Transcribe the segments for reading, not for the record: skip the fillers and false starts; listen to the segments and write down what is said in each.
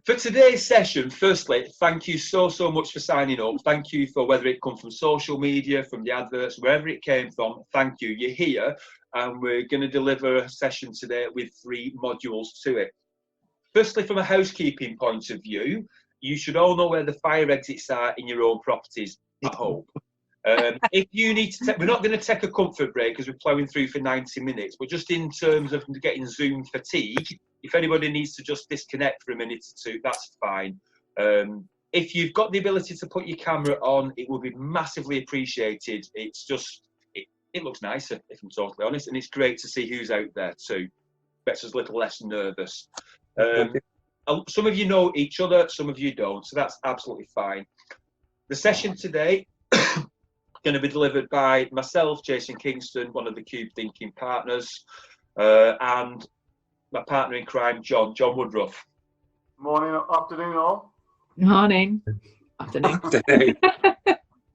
For today's session, firstly, thank you so much for signing up. Thank you for whether it come from social media, from the adverts, wherever it came from. Thank you. You're here, and we're going to deliver a session today with 3 modules to it. Firstly, from a housekeeping point of view, you should all know where the fire exits are in your own properties, I hope. If you need to, we're not going to take a comfort break because we're ploughing through for 90 minutes, but just in terms of getting Zoom fatigue, if anybody needs to just disconnect for a minute or two, that's fine. If you've got the ability to put your camera on, it will be massively appreciated. It's just, it looks nicer, if I'm totally honest, and it's great to see who's out there too. Gets us a little less nervous. Some of you know each other, some of you don't, so that's absolutely fine. The session today going to be delivered by myself, Jason Kingston, one of the Cube Thinking partners, and my partner in crime, John Woodruff. Morning, afternoon all. Morning. Afternoon.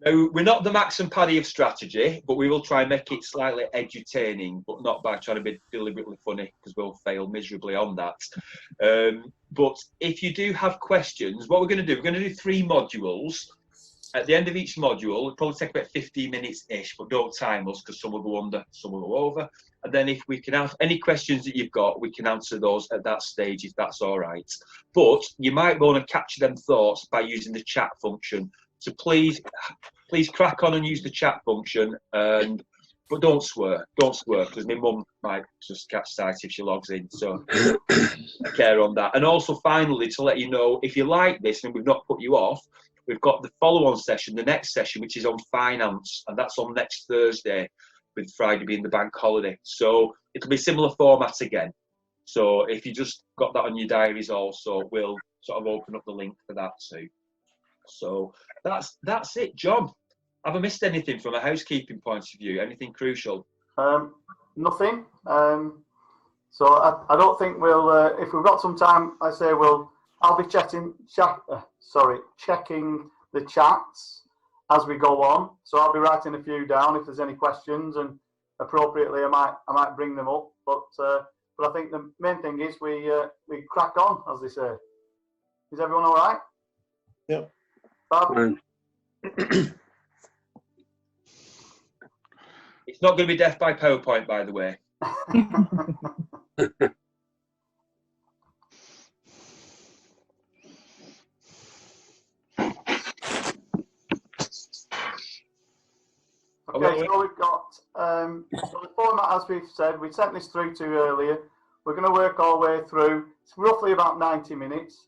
Now, we're not the Max and Paddy of strategy, but we will try and make it slightly edutaining, but not by trying to be deliberately funny, because we'll fail miserably on that. But if you do have questions, what we're going to do, we're going to do 3 modules. At the end of each module, it'll probably take about 15 minutes-ish, but don't time us because some will go under, some will go over. And then if we can have any questions that you've got, we can answer those at that stage, if that's all right. But you might want to capture them thoughts by using the chat function. So please crack on and use the chat function, but don't swear, because my mum might just catch sight if she logs in. So take care on that. And also, finally, to let you know, if you like this and we've not put you off, we've got the follow-on session, the next session, which is on finance, and that's on next Thursday, with Friday being the bank holiday. So it'll be similar format again. So if you just got that on your diaries also, we'll sort of open up the link for that too. So that's it. John, have I missed anything from a housekeeping point of view? Anything crucial? Nothing. So I don't think we'll, if we've got some time, I say I'll be checking the chats as we go on. So I'll be writing a few down if there's any questions, and appropriately I might bring them up. But I think the main thing is we crack on, as they say. Is everyone all right? Yep. Bob? It's not going to be death by PowerPoint, by the way. Okay, so we've got so the format, as we've said, we sent this through to you earlier. We're going to work our way through. It's roughly about 90 minutes.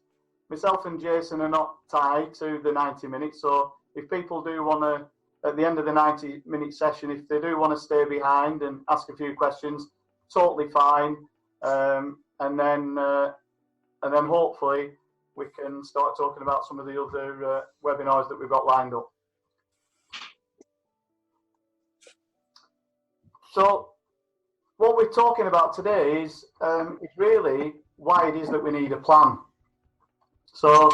Myself and Jason are not tied to the 90 minutes, so if people do want to, at the end of the 90-minute session, if they do want to stay behind and ask a few questions, totally fine. And then hopefully we can start talking about some of the other webinars that we've got lined up. So what we're talking about today is really why it is that we need a plan. So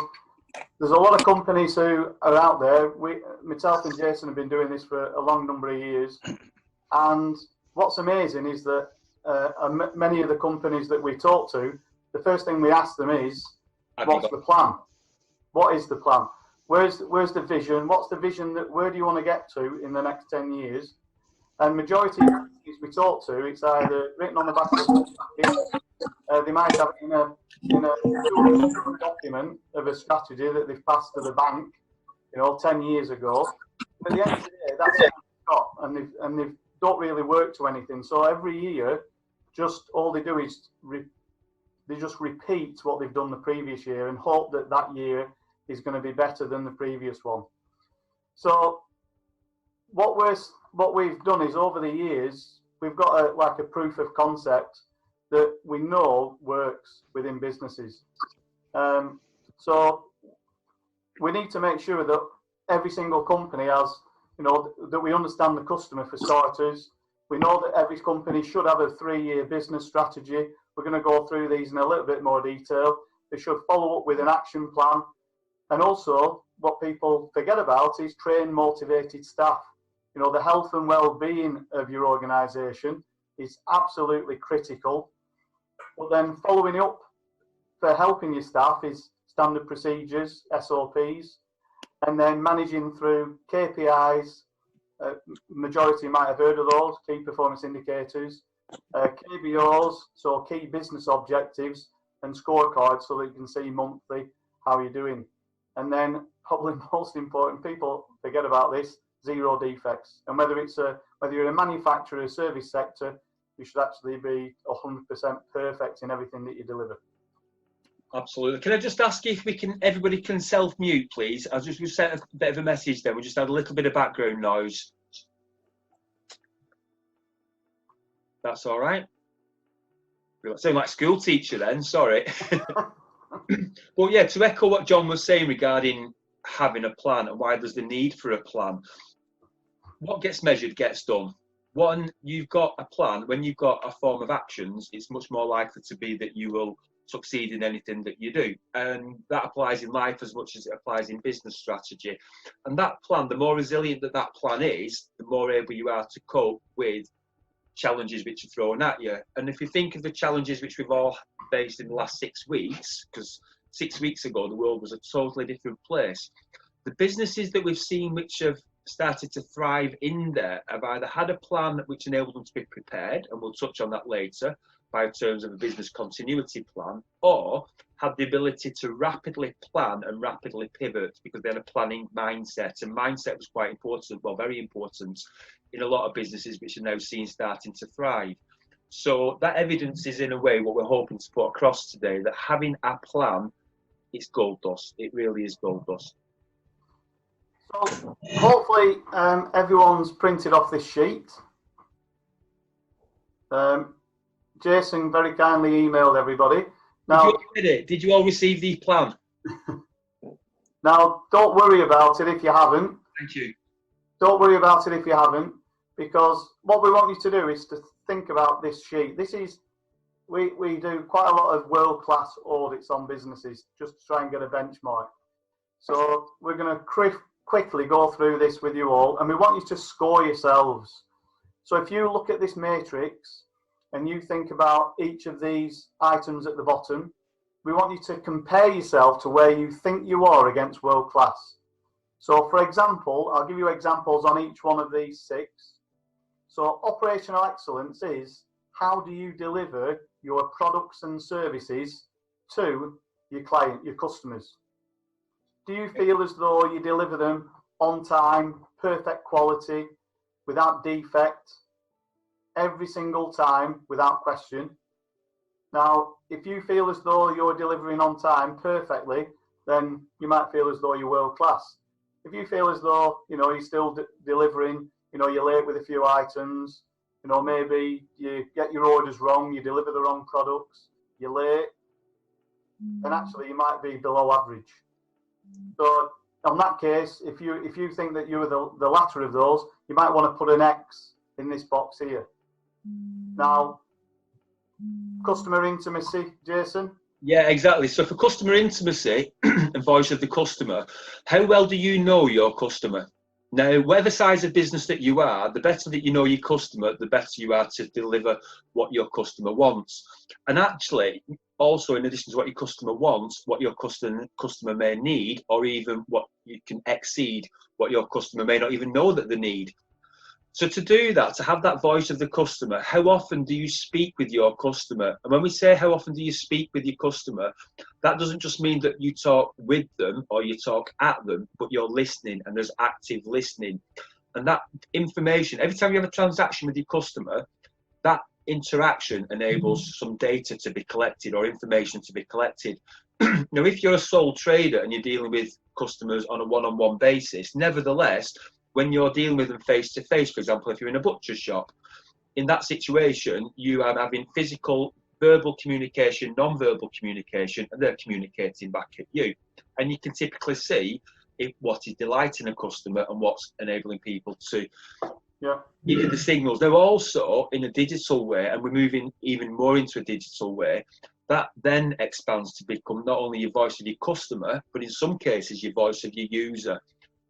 there's a lot of companies who are out there. Myself and Jason have been doing this for a long number of years. And what's amazing is that many of the companies that we talk to, the first thing we ask them is, what's the plan? What is the plan? Where's the vision? What's the vision? Where do you want to get to in the next 10 years? And majority of the companies we talk to, it's either written on the back of the they might have it in a document of a strategy that they've passed to the bank, 10 years ago. But at the end of the day, that's what they've got, and they don't really work to anything. So every year, just all they do is they just repeat what they've done the previous year and hope that that year is going to be better than the previous one. So what we've done is, over the years, we've got a proof of concept that we know works within businesses. So we need to make sure that every single company has, that we understand the customer for starters. We know that every company should have a 3-year business strategy. We're going to go through these in a little bit more detail. They should follow up with an action plan. And also, what people forget about is train motivated staff. The health and well-being of your organisation is absolutely critical. But then following up for helping your staff is standard procedures, SOPs, and then managing through KPIs. Majority might have heard of those, key performance indicators, KBOs, so key business objectives, and scorecards, so that you can see monthly how you're doing. And then, probably most important, people forget about this: zero defects. And whether you're a manufacturer or service sector, you should actually be 100% perfect in everything that you deliver. Absolutely. Can I just ask if everybody can self-mute, please? We sent a bit of a message there. We just had a little bit of background noise. That's all right. You sound like a school teacher then, sorry. Well, yeah, to echo what John was saying regarding having a plan and why there's the need for a plan. What gets measured gets done. When you've got a plan, when you've got a form of actions, it's much more likely to be that you will succeed in anything that you do. And that applies in life as much as it applies in business strategy. And that plan, the more resilient that plan is, the more able you are to cope with challenges which are thrown at you. And if you think of the challenges which we've all faced in the last 6 weeks, because 6 weeks ago the world was a totally different place, the businesses that we've seen which have started to thrive in there have either had a plan which enabled them to be prepared, and we'll touch on that later, by terms of a business continuity plan, or had the ability to rapidly plan and rapidly pivot because they had a planning mindset. And mindset was quite important, well, very important in a lot of businesses which are now seen starting to thrive. So that evidence is in a way what we're hoping to put across today, that having a plan, it's gold dust. It really is gold dust. So hopefully everyone's printed off this sheet. Jason very kindly emailed everybody. Now, did you all receive the plan? Now, don't worry about it if you haven't. Thank you. Don't worry about it if you haven't, because what we want you to do is to think about this sheet. This is, we do quite a lot of world-class audits on businesses just to try and get a benchmark. So we're going to quickly go through this with you all, and we want you to score yourselves. So if you look at this matrix and you think about each of these items at the bottom, we want you to compare yourself to where you think you are against world class. So for example, I'll give you examples on each one of these 6. So operational excellence is, how do you deliver your products and services to your client, your customers? Do you feel as though you deliver them on time, perfect quality, without defect, every single time, without question? Now, if you feel as though you're delivering on time perfectly, then you might feel as though you're world class. If you feel as though, you're still delivering, you're late with a few items, maybe you get your orders wrong, you deliver the wrong products, you're late, then actually you might be below average. So in that case, if you think that you're the latter of those, you might want to put an X in this box here. Now, customer intimacy, Jason? Yeah, exactly. So for customer intimacy and voice of the customer, how well do you know your customer? Now, whatever size of business that you are, the better that you know your customer, the better you are to deliver what your customer wants. And actually, also in addition to what your customer wants, what your customer may need, or even what you can exceed what your customer may not even know that they need. So to do that, to have that voice of the customer, how often do you speak with your customer? And when we say how often do you speak with your customer, that doesn't just mean that you talk with them or you talk at them, but you're listening, and there's active listening. And that information, every time you have a transaction with your customer, that interaction enables some data to be collected or information to be collected. Now, if you're a sole trader and you're dealing with customers on a one-on-one basis, nevertheless, when you're dealing with them face-to-face, for example, if you're in a butcher's shop, in that situation, you are having physical, verbal communication, non-verbal communication, and they're communicating back at you. And you can typically see what is delighting a customer and what's enabling people to give you the signals. They're also in a digital way, and we're moving even more into a digital way. That then expands to become not only your voice of your customer, but in some cases, your voice of your user.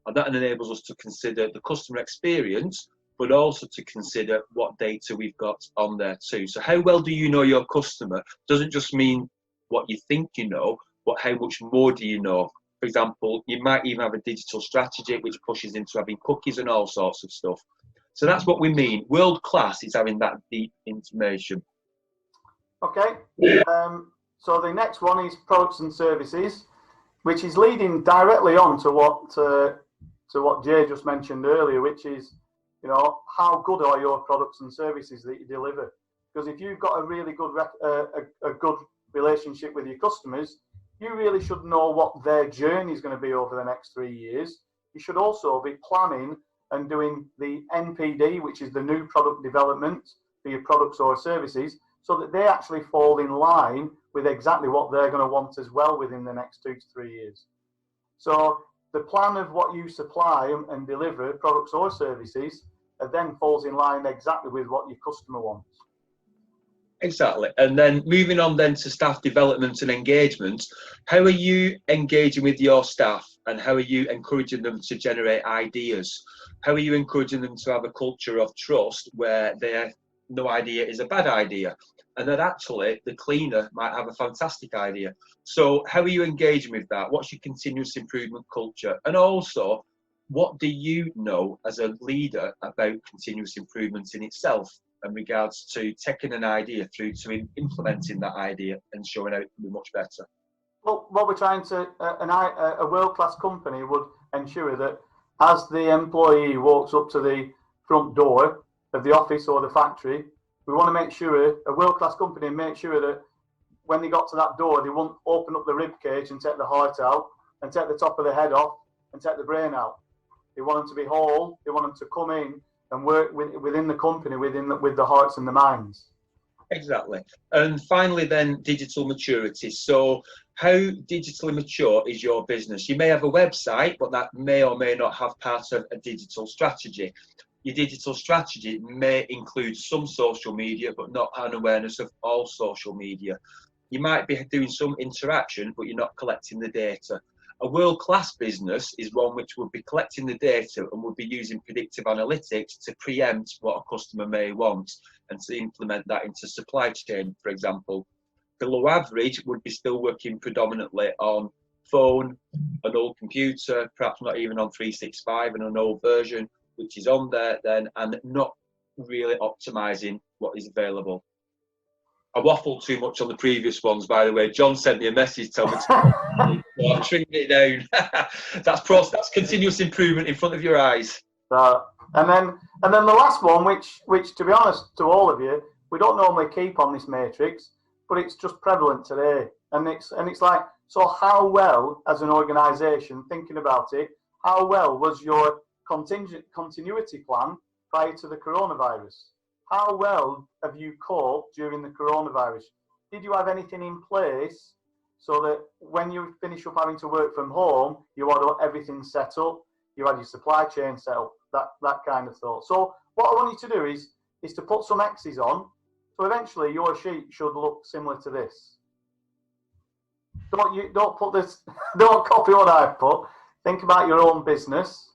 And that enables us to consider the customer experience, but also to consider what data we've got on there too. So how well do you know your customer doesn't just mean what you think you know, but how much more do you know? For example, you might even have a digital strategy which pushes into having cookies and all sorts of stuff. So that's what we mean. World class is having that deep information. Okay. So the next one is products and services, which is leading directly on to what Jay just mentioned earlier, which is, you know, how good are your products and services that you deliver? Because if you've got a really good a good relationship with your customers, you really should know what their journey is going to be over the next 3 years. You should also be planning and doing the NPD, which is the new product development for your products or services, so that they actually fall in line with exactly what they're going to want as well within the next 2 to 3 years. So the plan of what you supply and deliver, products or services, then falls in line exactly with what your customer wants. Exactly. And then moving on then to staff development and engagement, how are you engaging with your staff and how are you encouraging them to generate ideas? How are you encouraging them to have a culture of trust where no idea is a bad idea and that actually the cleaner might have a fantastic idea? So how are you engaging with that? What's your continuous improvement culture? And also, what do you know as a leader about continuous improvement in itself in regards to taking an idea through to implementing that idea and showing how it can be much better? Well, what we're trying to, a world-class company would ensure that as the employee walks up to the front door of the office or the factory, we want to make sure, a world-class company, make sure that when they got to that door, they won't open up the rib cage and take the heart out and take the top of the head off and take the brain out. They want them to be whole. They want them to come in and work within the company, with the hearts and the minds. Exactly. And finally then, digital maturity. So how digitally mature is your business? You may have a website, but that may or may not have part of a digital strategy. Your digital strategy may include some social media, but not an awareness of all social media. You might be doing some interaction, but you're not collecting the data. A world-class business is one which would be collecting the data and would be using predictive analytics to preempt what a customer may want and to implement that into supply chain, for example. The low average would be still working predominantly on phone, an old computer, perhaps not even on 365 and an old version, which is on there then, and not really optimizing what is available. I waffled too much on the previous ones, by the way. John sent me a message telling me to I'm shrinking it down. That's continuous improvement in front of your eyes. And then the last one, which to be honest to all of you, we don't normally keep on this matrix, but it's just prevalent today. And it's like, so how well as an organisation, thinking about it, how well was your continuity plan prior to the coronavirus? How well have you coped during the coronavirus? Did you have anything in place so that when you finish up having to work from home, you had everything set up, you had your supply chain set up, that kind of thought. So what I want you to do is to put some X's on, so eventually your sheet should look similar to this. Don't put this, don't copy what I've put. Think about your own business,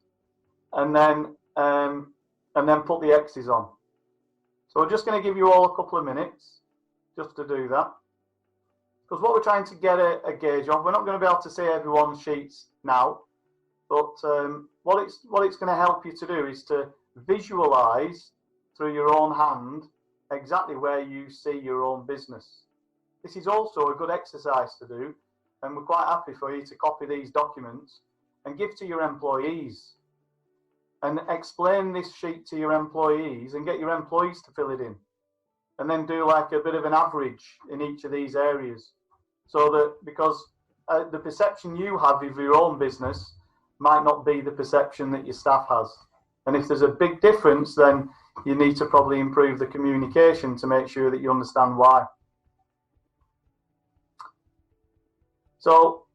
and then put the X's on. So we're just going to give you all a couple of minutes just to do that. Because what we're trying to get a gauge of, we're not going to be able to see everyone's sheets now, but what it's going to help you to do is to visualize through your own hand exactly where you see your own business. This is also a good exercise to do, and we're quite happy for you to copy these documents and give to your employees. And explain this sheet to your employees and get your employees to fill it in. And then do like a bit of an average in each of these areas. So that, because the perception you have of your own business might not be the perception that your staff has. And if there's a big difference, then you need to probably improve the communication to make sure that you understand why. So,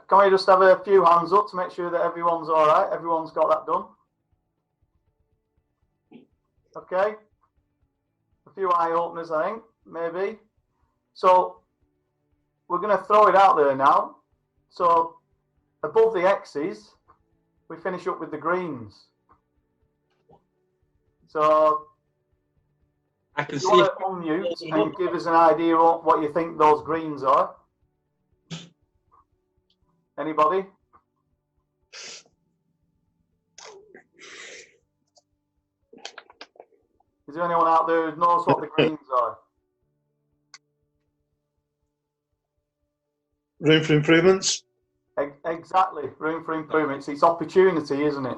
can we just have a few hands up to make sure that everyone's all right? Everyone's got that done? Okay. A few eye openers, I think, maybe. So we're going to throw it out there now. So above the X's, we finish up with the greens. So I can if see you want to unmute and give us an idea of what you think those greens are. Anybody? Is there anyone out there who knows what the greens are? Room for improvements. Exactly, room for improvements. It's opportunity, isn't it?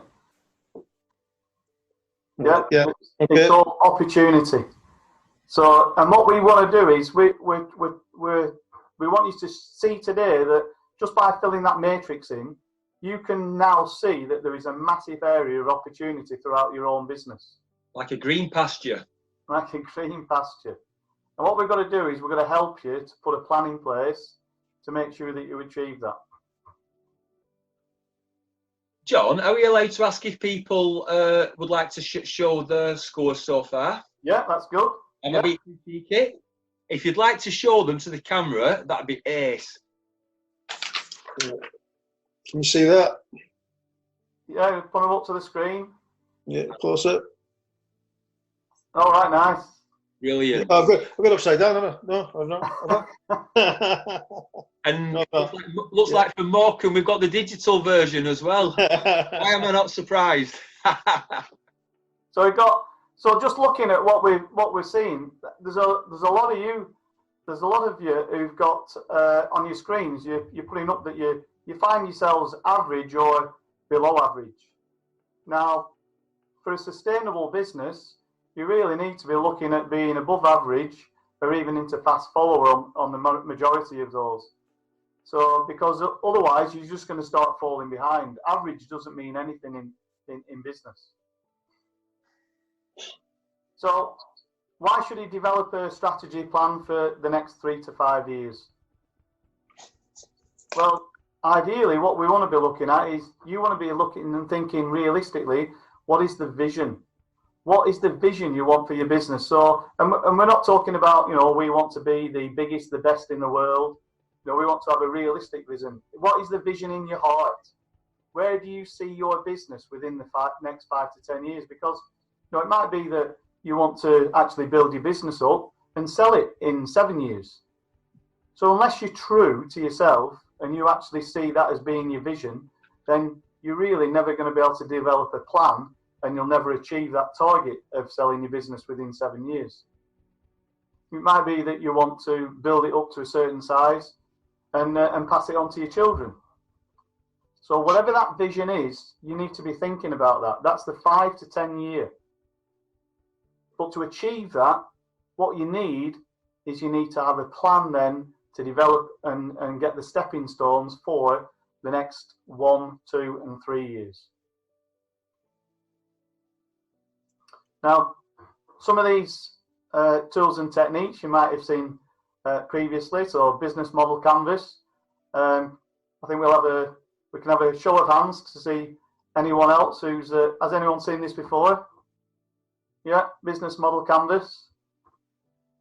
Yeah, Yeah. it's all opportunity. So, and what we want to do is we want you to see today that just by filling that matrix in, you can now see that there is a massive area of opportunity throughout your own business. Like a green pasture. Like a green pasture. And what we're going to do is we're going to help you to put a plan in place to make sure that you achieve that. John, are we allowed to ask if people would like to show the scores so far? Yeah, that's good. I'm a bit cheeky. If you'd like to show them to the camera, that'd be ace. Can you see that? Yeah, put them up to the screen. Yeah, close up. All right, nice. Brilliant. Oh, I've got upside down, haven't I? No, I've not. And No. looks like for Morecambe, we've got the digital version as well. Why am I not surprised? So we got. So just looking at what we're seeing, there's a lot of you. There's a lot of you who've got on your screens. You're putting up that you find yourselves average or below average. Now, for a sustainable business, you really need to be looking at being above average or even into fast follower on the majority of those. So, because otherwise you're just going to start falling behind. Average doesn't mean anything in business. So, why should he develop a strategy plan for the next 3 to 5 years? Well, ideally, what we want to be looking at is you want to be looking and thinking realistically, what is the vision? What is the vision you want for your business? So, and we're not talking about, we want to be the biggest, the best in the world. We want to have a realistic vision. What is the vision in your heart? Where do you see your business within the next 5 to 10 years? Because, it might be that you want to actually build your business up and sell it in 7 years. So unless you're true to yourself and you actually see that as being your vision, then you're really never going to be able to develop a plan and you'll never achieve that target of selling your business within 7 years. It might be that you want to build it up to a certain size and pass it on to your children. So whatever that vision is, you need to be thinking about that. That's the 5 to 10 year. But to achieve that, what you need is you need to have a plan then to develop and get the stepping stones for the next 1, 2, and 3 years. Now, some of these tools and techniques you might have seen previously. So, business model canvas. I think we can have a show of hands to see anyone else who's has anyone seen this before? Yeah, business model canvas.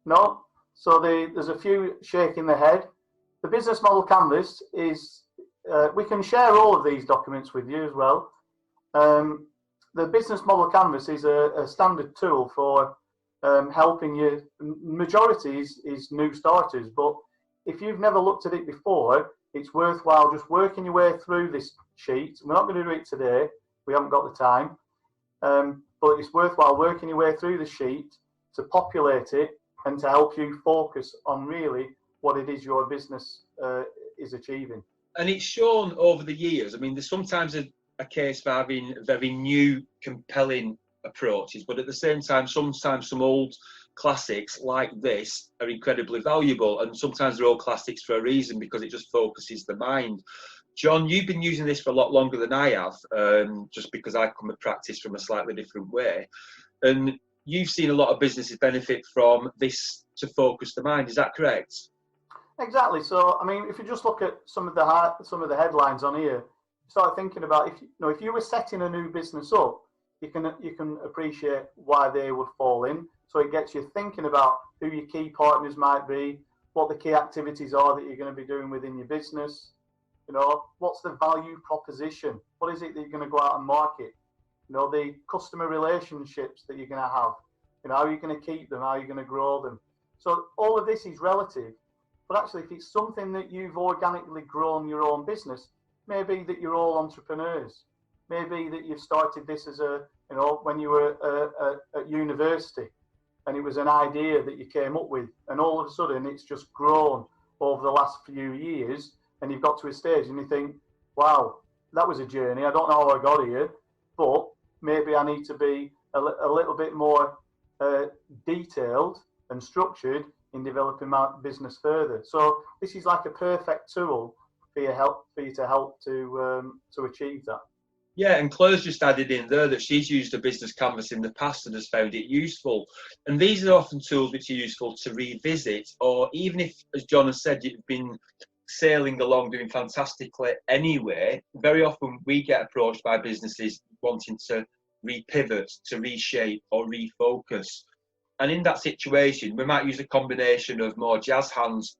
No. So there's a few shaking their head. The business model canvas is. We can share all of these documents with you as well. The business model canvas is a standard tool for helping you. Majority is new starters, but if you've never looked at it before, it's worthwhile just working your way through this sheet. We're not going to do it today. We haven't got the time. But it's worthwhile working your way through the sheet to populate it and to help you focus on really what it is your business is achieving. And it's shown over the years. I mean, there's sometimes a case for having very new, compelling approaches, but at the same time, sometimes some old classics like this are incredibly valuable, and sometimes they're old classics for a reason, because it just focuses the mind. John, you've been using this for a lot longer than I have, just because I come at practice from a slightly different way. And you've seen a lot of businesses benefit from this to focus the mind. Is that correct? Exactly. So, I mean, if you just look at some of the headlines on here, start thinking about if you were setting a new business up, you can appreciate why they would fall in. So it gets you thinking about who your key partners might be, what the key activities are that you're going to be doing within your business. What's the value proposition? What is it that you're going to go out and market? The customer relationships that you're going to have. How are you going to keep them? How are you going to grow them? So all of this is relative. But actually, if it's something that you've organically grown your own business, maybe that you're all entrepreneurs. Maybe that you've started this as when you were at university, and it was an idea that you came up with, and all of a sudden it's just grown over the last few years, and you've got to a stage and you think, wow, that was a journey. I don't know how I got here, but maybe I need to be a little bit more detailed and structured in developing my business further. So this is like a perfect tool for you to help to achieve that. Yeah, and Claire's just added in there that she's used a business canvas in the past and has found it useful. And these are often tools which are useful to revisit, or even if, as John has said, you've been sailing along doing fantastically anyway, very often we get approached by businesses wanting to repivot, to reshape or refocus. And in that situation, we might use a combination of more jazz hands,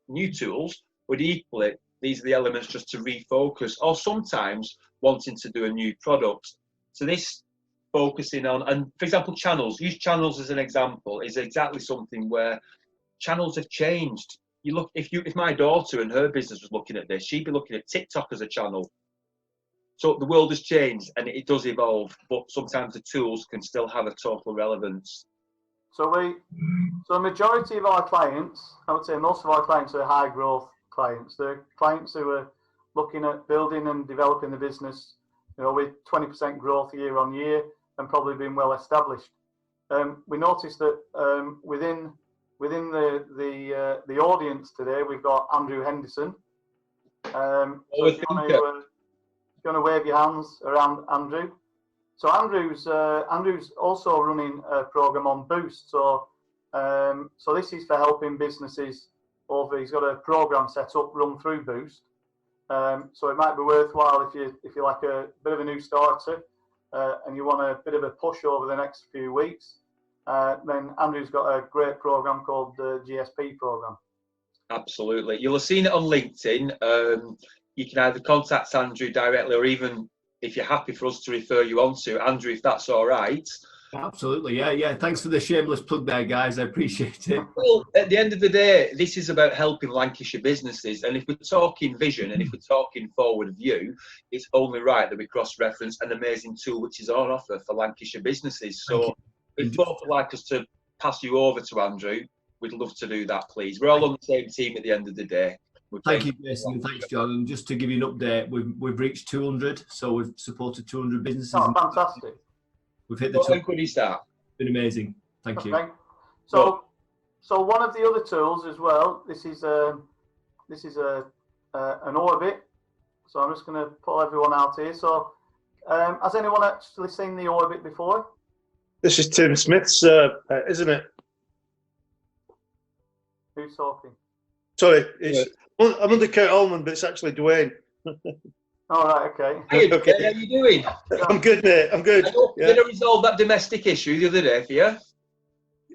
new tools, but equally, these are the elements just to refocus, or sometimes wanting to do a new product. So this focusing on, and for example, channels, use channels as an example, is exactly something where channels have changed. You look, if my daughter and her business was looking at this, she'd be looking at TikTok as a channel. So the world has changed and it does evolve, but sometimes the tools can still have a total relevance. So the majority of our clients, I would say most of our clients are high growth clients. They're clients who are looking at building and developing the business, with 20% growth year on year and probably being well established. We noticed that within the audience today, we've got Andrew Henderson. So if you want to wave your hands around Andrew. So Andrew's also running a program on Boost. So this is for helping businesses over. He's got a program set up run through Boost. So it might be worthwhile if you're like a bit of a new starter and you want a bit of a push over the next few weeks. Then Andrew's got a great program called the GSP program. Absolutely, you'll have seen it on LinkedIn. You can either contact Andrew directly, or even if you're happy for us to refer you on to Andrew, if that's all right. Absolutely, yeah. Thanks for the shameless plug there, guys. I appreciate it. Well, at the end of the day, this is about helping Lancashire businesses. And if we're talking vision and if we're talking forward view, it's only right that we cross-reference an amazing tool which is on offer for Lancashire businesses. So if folks would like us to pass you over to Andrew, we'd love to do that, please. We're all on the same team at the end of the day. Thank you, Jason, and thanks, John. And just to give you an update, we've reached 200, so we've supported 200 businesses. Oh, fantastic! We've hit the 200. It's been amazing. Thank you. So one of the other tools as well. This is an orbit. So I'm just going to pull everyone out here. So has anyone actually seen the orbit before? This is Tim Smith's, isn't it? Who's talking? Sorry, I'm under Kurt Allman, but it's actually Dwayne. All right, okay. Hey, okay. How are you doing? I'm good, mate. I'm good. Did I resolve that domestic issue the other day for you?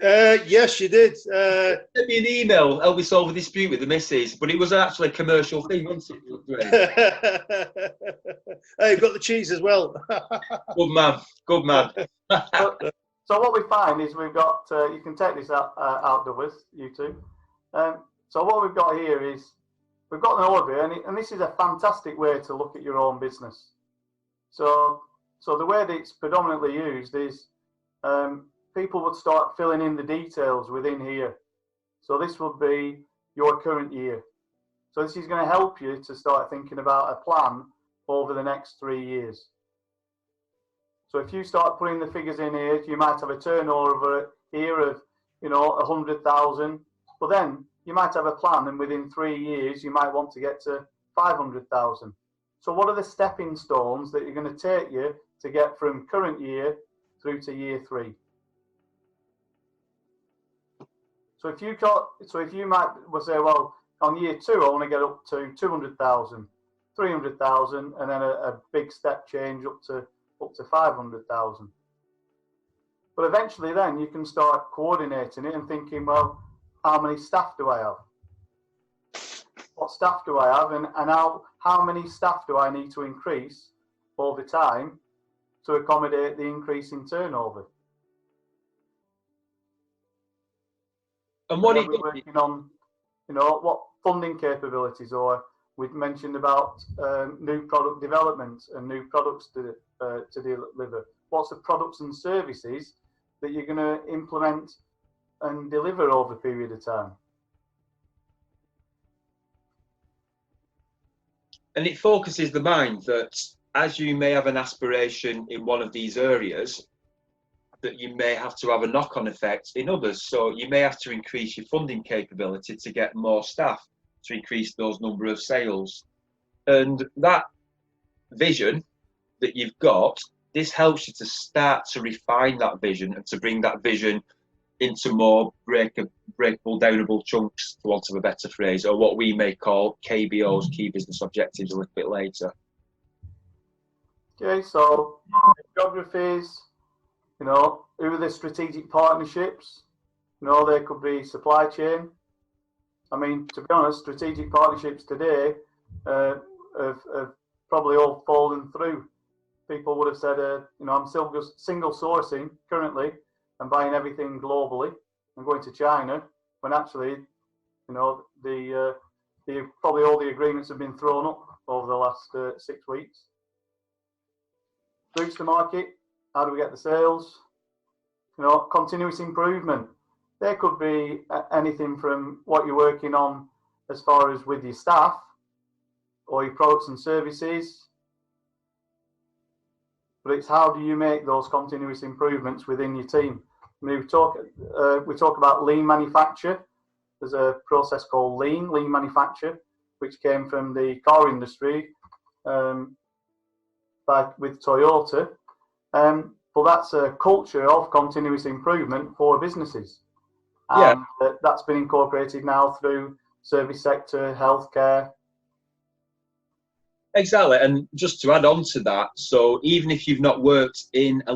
Yes, you did. Send me an email, help me solve a dispute with the missus, but it was actually a commercial thing, wasn't it? Hey, you've got the cheese as well. Good man. So what we find is we've got, you can take this outdoors, you two. So what we've got here is, we've got an orbit, and this is a fantastic way to look at your own business. So the way that it's predominantly used is people would start filling in the details within here. So this would be your current year. So this is going to help you to start thinking about a plan over the next 3 years. So if you start putting the figures in here, you might have a turnover here of 100,000, but then you might have a plan, and within 3 years you might want to get to 500,000. So what are the stepping stones that you're going to take you to get from current year through to year 3? So if you might say, well, on year 2 I want to get up to 200,000, 300,000, and then a big step change up to 500,000. But eventually then you can start coordinating it and thinking, well, how many staff do I have? What staff do I have, and how many staff do I need to increase over time to accommodate the increase in turnover? And what are you working on? What funding capabilities, or we mentioned about new product development and new products to deliver. What's the products and services that you're going to implement and deliver over a period of time? And it focuses the mind that as you may have an aspiration in one of these areas, that you may have to have a knock-on effect in others. So you may have to increase your funding capability to get more staff, to increase those number of sales. And that vision that you've got, this helps you to start to refine that vision and to bring that vision into more breakable, downable chunks, for want of a better phrase, or what we may call KBOs, key business objectives, a little bit later. Okay, so geographies, you know, who are the strategic partnerships? You know, there could be supply chain. I mean, to be honest, strategic partnerships today have probably all fallen through. People would have said, you know, I'm single sourcing currently and buying everything globally and going to China, when actually, you know, probably all the agreements have been thrown up over the last 6 weeks. Routes to market, how do we get the sales? You know, continuous improvement. There could be anything from what you're working on as far as with your staff or your products and services. But it's how do you make those continuous improvements within your team? I mean, we talk about lean manufacture. There's a process called lean manufacture, which came from the car industry with Toyota. But that's a culture of continuous improvement for businesses. And that's been incorporated now through service sector, healthcare. Exactly, and just to add on to that, so even if you've not worked in a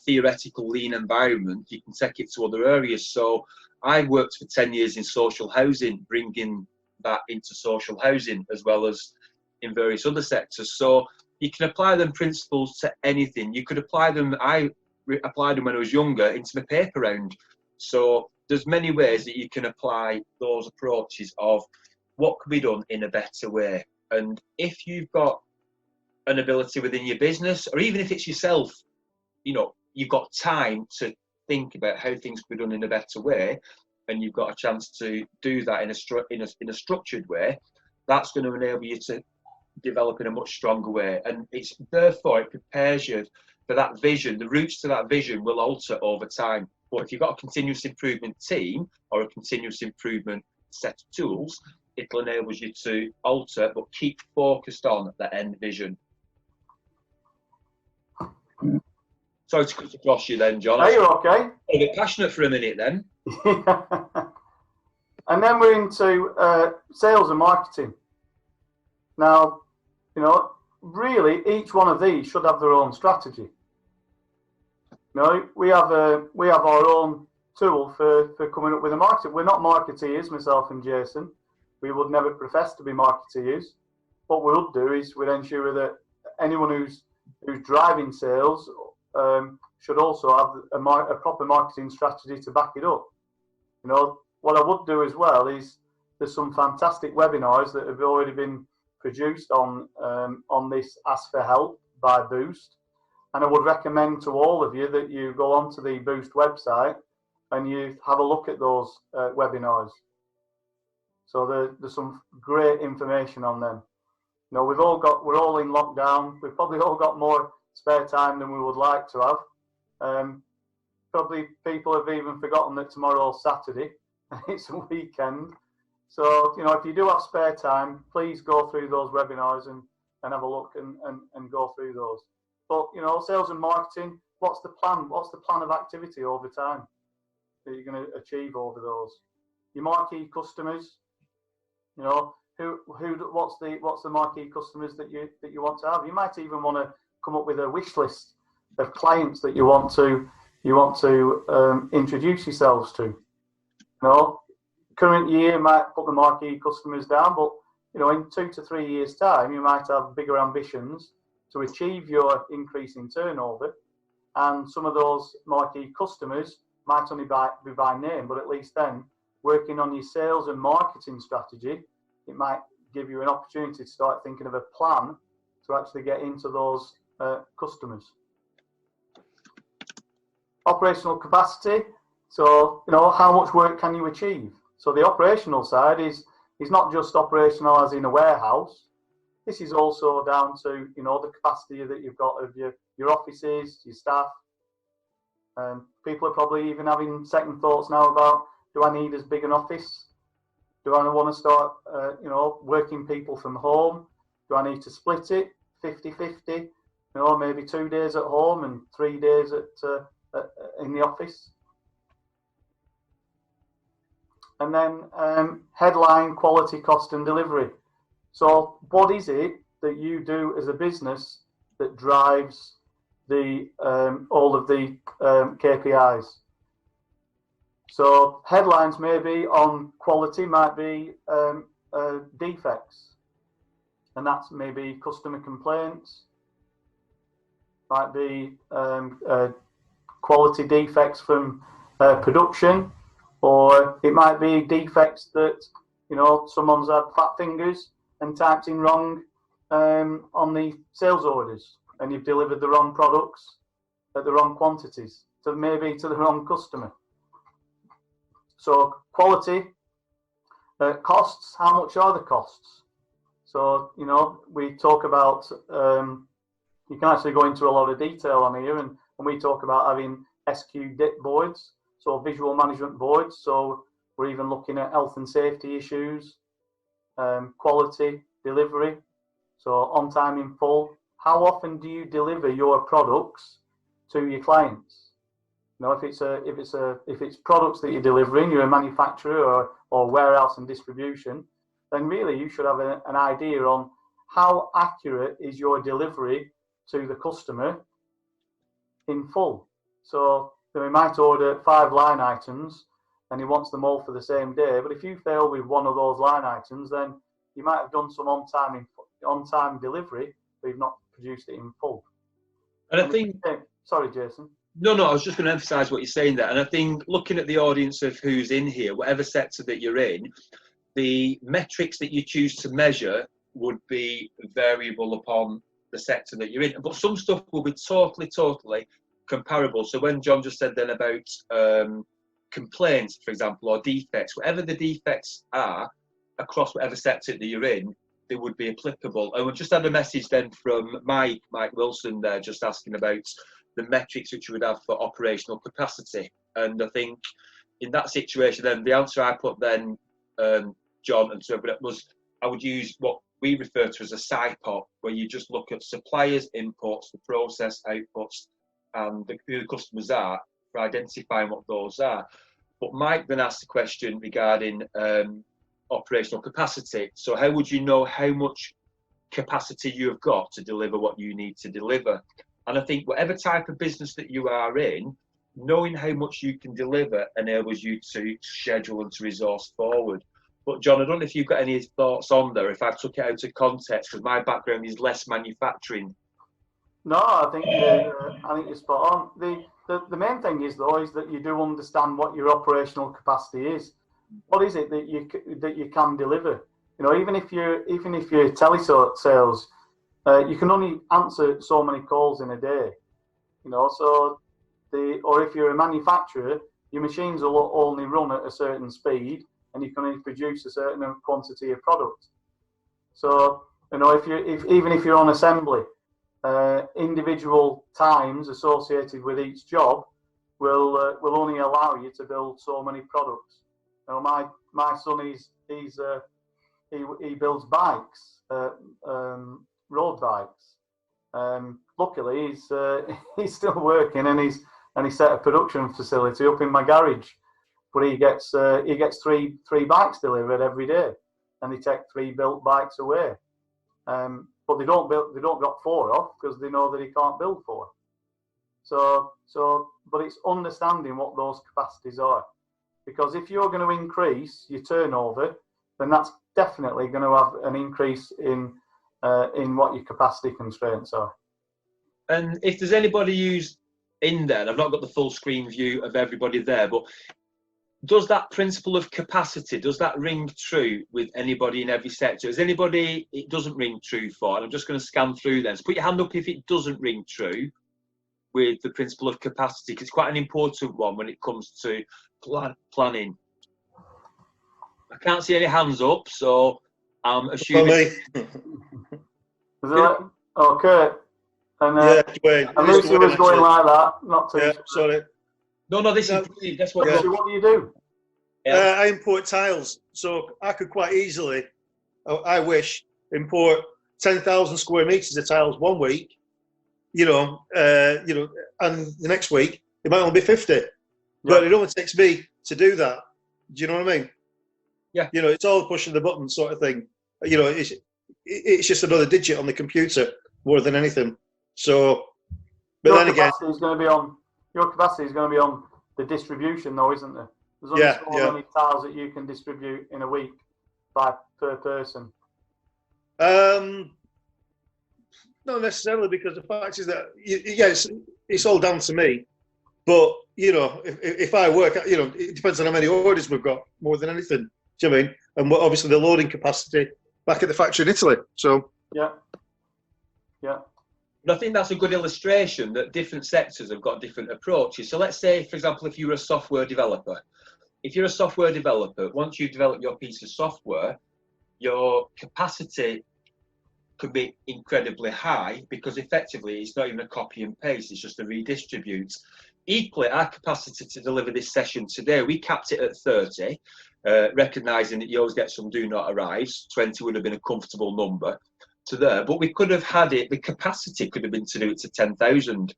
theoretical lean environment, you can take it to other areas. So I worked for 10 years in social housing, bringing that into social housing as well as in various other sectors. So you can apply them principles to anything. You could apply them, I applied them when I was younger, into my paper round. So there's many ways that you can apply those approaches of what can be done in a better way. And if you've got an ability within your business, or even if it's yourself, you know, you've got time to think about how things can be done in a better way, and you've got a chance to do that in a structured way, that's going to enable you to develop in a much stronger way. And it's therefore it prepares you for that vision. The routes to that vision will alter over time. But if you've got a continuous improvement team or a continuous improvement set of tools, it'll enable you to alter but keep focused on the end vision. Sorry to cut across you then, John. Are you okay? A bit passionate for a minute then. And then we're into sales and marketing. Now, you know, really each one of these should have their own strategy. You know, we have our own tool for coming up with a marketing. We're not marketeers, myself and Jason. We would never profess to be marketeers. What we would do is we'd ensure that anyone who's driving sales should also have a proper marketing strategy to back it up. You know, what I would do as well is there's some fantastic webinars that have already been produced on this Ask for Help by Boost, and I would recommend to all of you that you go onto the Boost website and you have a look at those webinars. So there's some great information on them. You know, we're all in lockdown. We've probably all got more spare time than we would like to have. Probably people have even forgotten that tomorrow's Saturday and it's a weekend. So, you know, if you do have spare time, please go through those webinars and have a look and go through those. But, you know, sales and marketing, what's the plan? What's the plan of activity over time that you're going to achieve over those? Your marquee customers, you know, what's the marquee customers that you want to have? You might even want to come up with a wish list of clients that you want to introduce yourselves to. You know, current year you might put the marquee customers down, but you know, in 2 to 3 years' time, you might have bigger ambitions to achieve your increase in turnover, and some of those marquee customers might only be by name, but at least then working on your sales and marketing strategy, it might give you an opportunity to start thinking of a plan to actually get into those customers. Operational capacity. So, how much work can you achieve? So the operational side is not just operational as in a warehouse. This is also down to, the capacity that you've got of your offices, your staff. People are probably even having second thoughts now about, do I need as big an office? Do I want to start, working people from home? Do I need to split it 50-50? Maybe 2 days at home and 3 days in the office. And then headline, quality, cost and delivery. So what is it that you do as a business that drives the all of the KPIs? So headlines maybe on quality might be defects, and that's maybe customer complaints, might be quality defects from production, or it might be defects that someone's had fat fingers and typed in wrong on the sales orders, and you've delivered the wrong products at the wrong quantities to maybe to the wrong customer. So quality, costs, how much are the costs? So, we talk about, you can actually go into a lot of detail on here, and we talk about having SQ DIP boards, so visual management boards. So we're even looking at health and safety issues, quality, delivery, so on time in full. How often do you deliver your products to your clients? If it's products that you're delivering, you're a manufacturer or warehouse and distribution, then really you should have an idea on how accurate is your delivery to the customer in full. So we might order 5 line items and he wants them all for the same day, but if you fail with one of those line items, then you might have done some on-time delivery, but you've not produced it in full. And I think... Sorry, Jason. No, I was just going to emphasise what you're saying there. And I think looking at the audience of who's in here, whatever sector that you're in, the metrics that you choose to measure would be variable upon the sector that you're in. But some stuff will be totally comparable. So when John just said then about complaints, for example, or defects, whatever the defects are across whatever sector that you're in, they would be applicable. And we've just had a message then from Mike Wilson there, just asking about the metrics which you would have for operational capacity. And I think in that situation, then the answer I put then, John, and so was I would use what we refer to as a SIPOT, where you just look at suppliers' inputs, the process outputs, and who the customers are for identifying what those are. But Mike then asked the question regarding operational capacity. So how would you know how much capacity you have got to deliver what you need to deliver? And I think whatever type of business that you are in, knowing how much you can deliver enables you to schedule and to resource forward. But John, I don't know if you've got any thoughts on there, if I took it out of context, because my background is less manufacturing. No, I think you're spot on. The main thing is though is that you do understand what your operational capacity is. What is it that you can deliver? Even if you're telesales, you can only answer so many calls in a day. So or if you're a manufacturer, your machines will only run at a certain speed, and you can only produce a certain quantity of product. So even if you're on assembly, individual times associated with each job will only allow you to build so many products. My son he builds bikes, road bikes. Luckily, he's still working, and he's set a production facility up in my garage. But he gets three bikes delivered every day, and they take 3 built bikes away. But they don't got 4 off because they know that he can't build 4. But it's understanding what those capacities are, because if you're going to increase your turnover, then that's definitely going to have an increase in what your capacity constraints are. And if there's anybody who's in there, and I've not got the full screen view of everybody there, but does that principle of capacity, does that ring true with anybody in every sector? Is anybody it doesn't ring true for? And I'm just going to scan through then. So put your hand up if it doesn't ring true with the principle of capacity, because it's quite an important one when it comes to planning. I can't see any hands up, so I'm assuming. Okay. And, Yeah, Dwayne. and Lucy was going like that, not to. Yeah, sorry. No, this is brilliant. That's what. Lucy, what do you do? I import tiles, so I could quite easily, I wish, import 10,000 square meters of tiles one week, and the next week it might only be 50. But it only takes me to do that. Do you know what I mean? Yeah. It's all pushing the button sort of thing. It's just another digit on the computer more than anything. So, but your then again, capacity is going to be on the distribution, though, isn't there? There's only so many tiles that you can distribute in a week per person. Not necessarily, because the fact is that it's all down to me. But if I work, it depends on how many orders we've got more than anything. Do you know what I mean? And obviously the loading capacity back at the factory in Italy. So yeah. But I think that's a good illustration that different sectors have got different approaches. So let's say, for example, if you're a software developer, once you've developed your piece of software, your capacity could be incredibly high, because effectively it's not even a copy and paste, it's just a redistribute. Equally, our capacity to deliver this session today, we capped it at 30, recognising that you always get some do not arrives. 20 would have been a comfortable number to there, but we could have had it, the capacity could have been to do it to 10,000.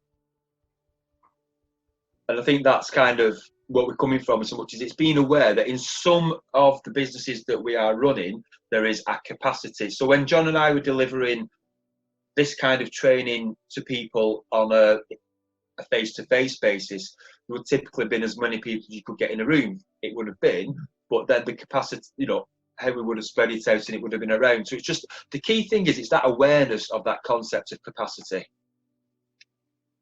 And I think that's kind of what we're coming from, so much as it's being aware that in some of the businesses that we are running, there is a capacity. So when John and I were delivering this kind of training to people on a face-to-face basis, there would typically have been as many people as you could get in a room. It would have been, but then the capacity, how we would have spread it out and it would have been around. So it's just, the key thing is it's that awareness of that concept of capacity.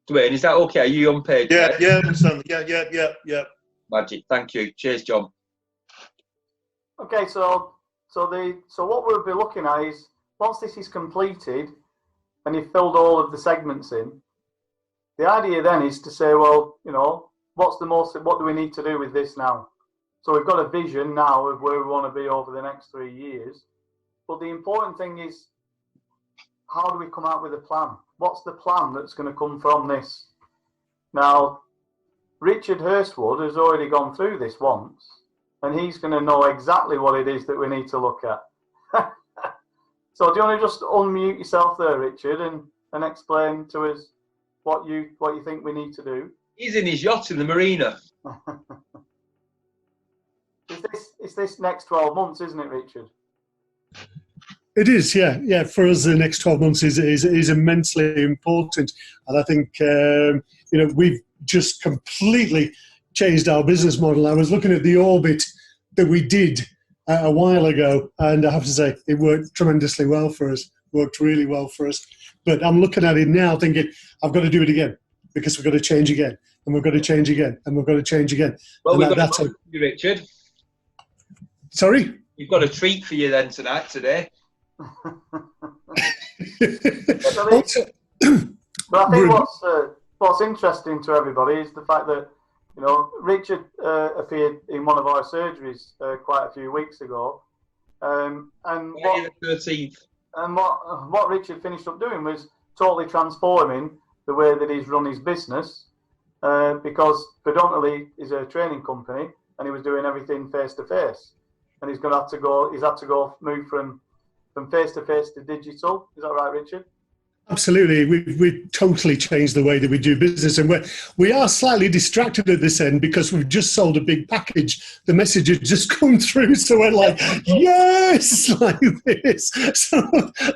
Dwayne, is that okay? Are you on page? Yeah, I understand. Yeah. Magic. Thank you. Cheers, John. Okay, so what we'll be looking at is, once this is completed and you've filled all of the segments in, the idea then is to say, well, what do we need to do with this now? So we've got a vision now of where we want to be over the next 3 years. But the important thing is, how do we come out with a plan? What's the plan that's going to come from this? Now, Richard Hurstwood has already gone through this once, and he's going to know exactly what it is that we need to look at. So do you want to just unmute yourself there, Richard, and explain to us what you think we need to do? He's in his yacht in the marina. It's this next 12 months, isn't it, Richard? It is, yeah. For us, the next 12 months is immensely important, and I think we've just completely changed our business model. I was looking at the orbit that we did a while ago, and I have to say it worked tremendously well for us. Worked really well for us. But I'm looking at it now, thinking I've got to do it again, because we've got to change again, and we've got to change again, and we've got to change again. Well, we've got to you, Richard. Sorry? We've got a treat for you then today. But I think what's interesting to everybody is the fact that Richard appeared in one of our surgeries quite a few weeks ago, and the 13th. And what Richard finished up doing was totally transforming the way that he's run his business, because predominantly he's a training company and he was doing everything face to face, and he's had to go move from face to face to digital. Is that right, Richard? Absolutely. We've totally changed the way that we do business, and we are slightly distracted at this end because we've just sold a big package. The message has just come through, so we're like, yes, like this. So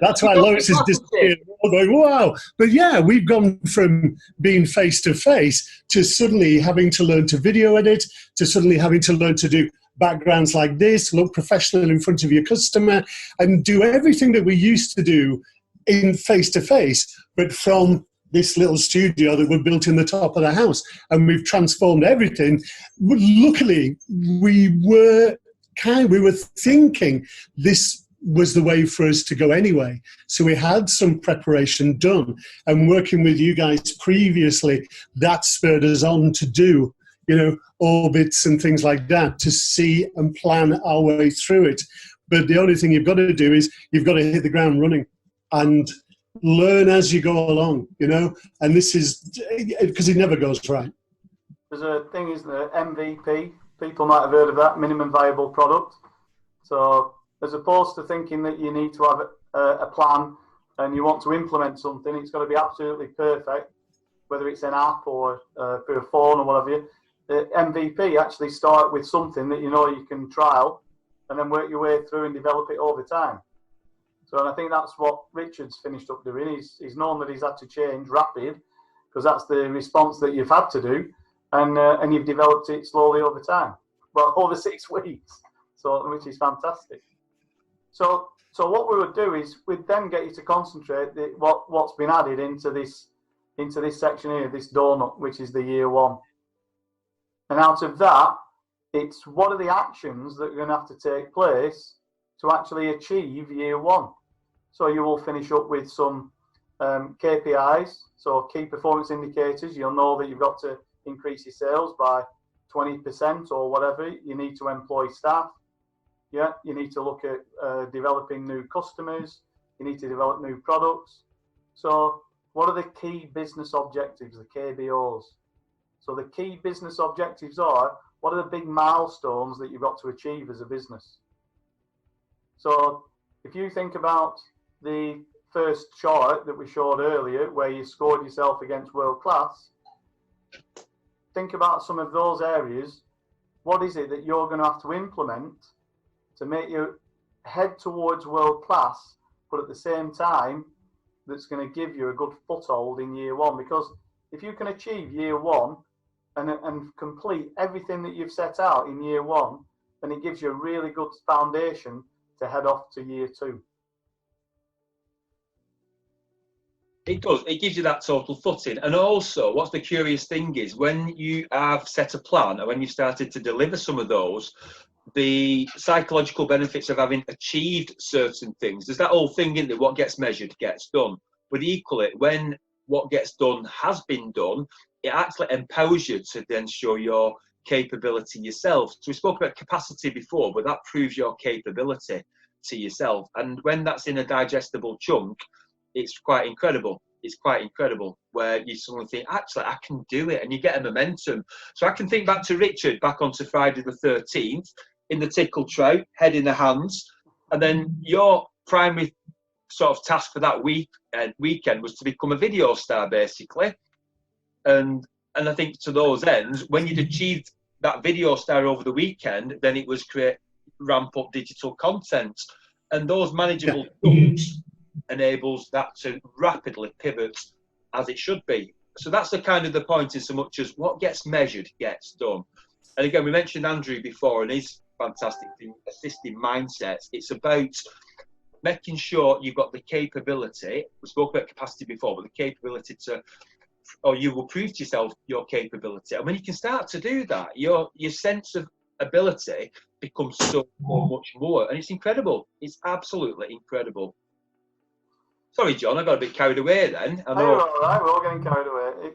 that's why Lois is disappeared. We're going, wow. But yeah, we've gone from being face to face to suddenly having to learn to video edit, to suddenly having to learn to do backgrounds like this, look professional in front of your customer, and do everything that we used to do in face-to-face, but from this little studio that we built in the top of the house, and we've transformed everything. Luckily, we were thinking this was the way for us to go anyway. So we had some preparation done, and working with you guys previously, that spurred us on to do, orbits and things like that, to see and plan our way through it. But the only thing you've got to do is you've got to hit the ground running and learn as you go along, and this is because it never goes right. There's a thing, isn't there? MVP. People might have heard of that, minimum viable product. So as opposed to thinking that you need to have a plan and you want to implement something, it's got to be absolutely perfect, whether it's an app or through a phone or whatever. The MVP, actually start with something that you can trial and then work your way through and develop it over time. So and I think that's what Richard's finished up doing. He's known that he's had to change rapid, because that's the response that you've had to do, and you've developed it slowly over time. Well, over 6 weeks, so which is fantastic. So what we would do is we'd then get you to concentrate what's been added into this section here, this donut, which is the year 1. And out of that, it's what are the actions that are going to have to take place to actually achieve year 1. So you will finish up with some KPIs, so key performance indicators. You'll know that you've got to increase your sales by 20% or whatever. You need to employ staff. Yeah, you need to look at developing new customers. You need to develop new products. So what are the key business objectives, the KBOs? So the key business objectives are, what are the big milestones that you've got to achieve as a business? So if you think about the first chart that we showed earlier, where you scored yourself against world class, think about some of those areas. What is it that you're going to have to implement to make you head towards world class, but at the same time, that's going to give you a good foothold in year 1? Because if you can achieve year 1 and complete everything that you've set out in year 1, then it gives you a really good foundation to head off to year 2. It does. It gives you that total footing. And also, what's the curious thing is, when you have set a plan and when you've started to deliver some of those, the psychological benefits of having achieved certain things, there's that whole thing in there, what gets measured gets done. But equally, when what gets done has been done, it actually empowers you to then show your capability yourself. So we spoke about capacity before, but that proves your capability to yourself. And when that's in a digestible chunk, it's quite incredible. It's quite incredible where you suddenly think, actually, I can do it, and you get a momentum. So I can think back to Richard back onto Friday the 13th in the tickle tray, head in the hands, and then your primary sort of task for that weekend was to become a video star, basically. And I think to those ends, when you'd achieved that video star over the weekend, then it was ramp up digital content, and those manageable chunks enables that to rapidly pivot as it should be. So that's the kind of the point, in so much as what gets measured gets done. And again, we mentioned Andrew before and his fantastic thing, assisting mindsets. It's about making sure you've got the capability. We spoke about capacity before, but the capability to, or you will prove to yourself your capability. And when you can start to do that, your sense of ability becomes so much more, and it's incredible. It's absolutely incredible. Sorry, John, I got a bit carried away then. I know. You're all right. We're all getting carried away.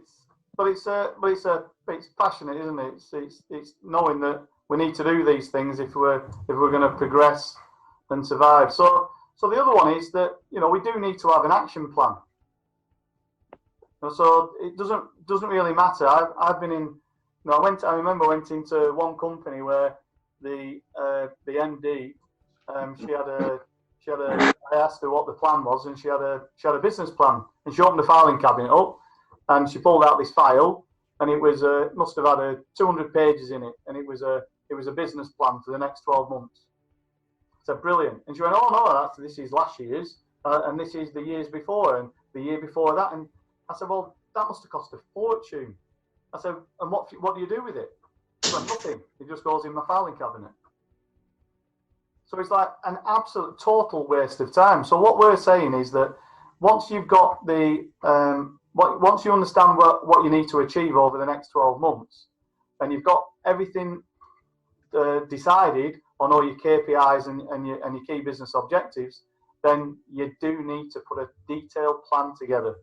It's passionate, isn't it? It's knowing that we need to do these things if we're going to progress and survive. So the other one is that we do need to have an action plan. So it doesn't really matter. I've been in. I remember went into one company where the MD, I asked her what the plan was, and she had a business plan, and she opened the filing cabinet up, and she pulled out this file, and it was must have had 200 pages in it, and it was a business plan for the next 12 months. I said, brilliant. And she went, oh no, this is last year's, and this is the years before, and the year before that. And I said, well, that must have cost a fortune. I said, and what do you do with it? She went, nothing. It just goes in my filing cabinet. So it's like an absolute total waste of time. So what we're saying is that once you've got the once you understand what you need to achieve over the next 12 months, and you've got everything decided on all your KPIs and your key business objectives, then you do need to put a detailed plan together.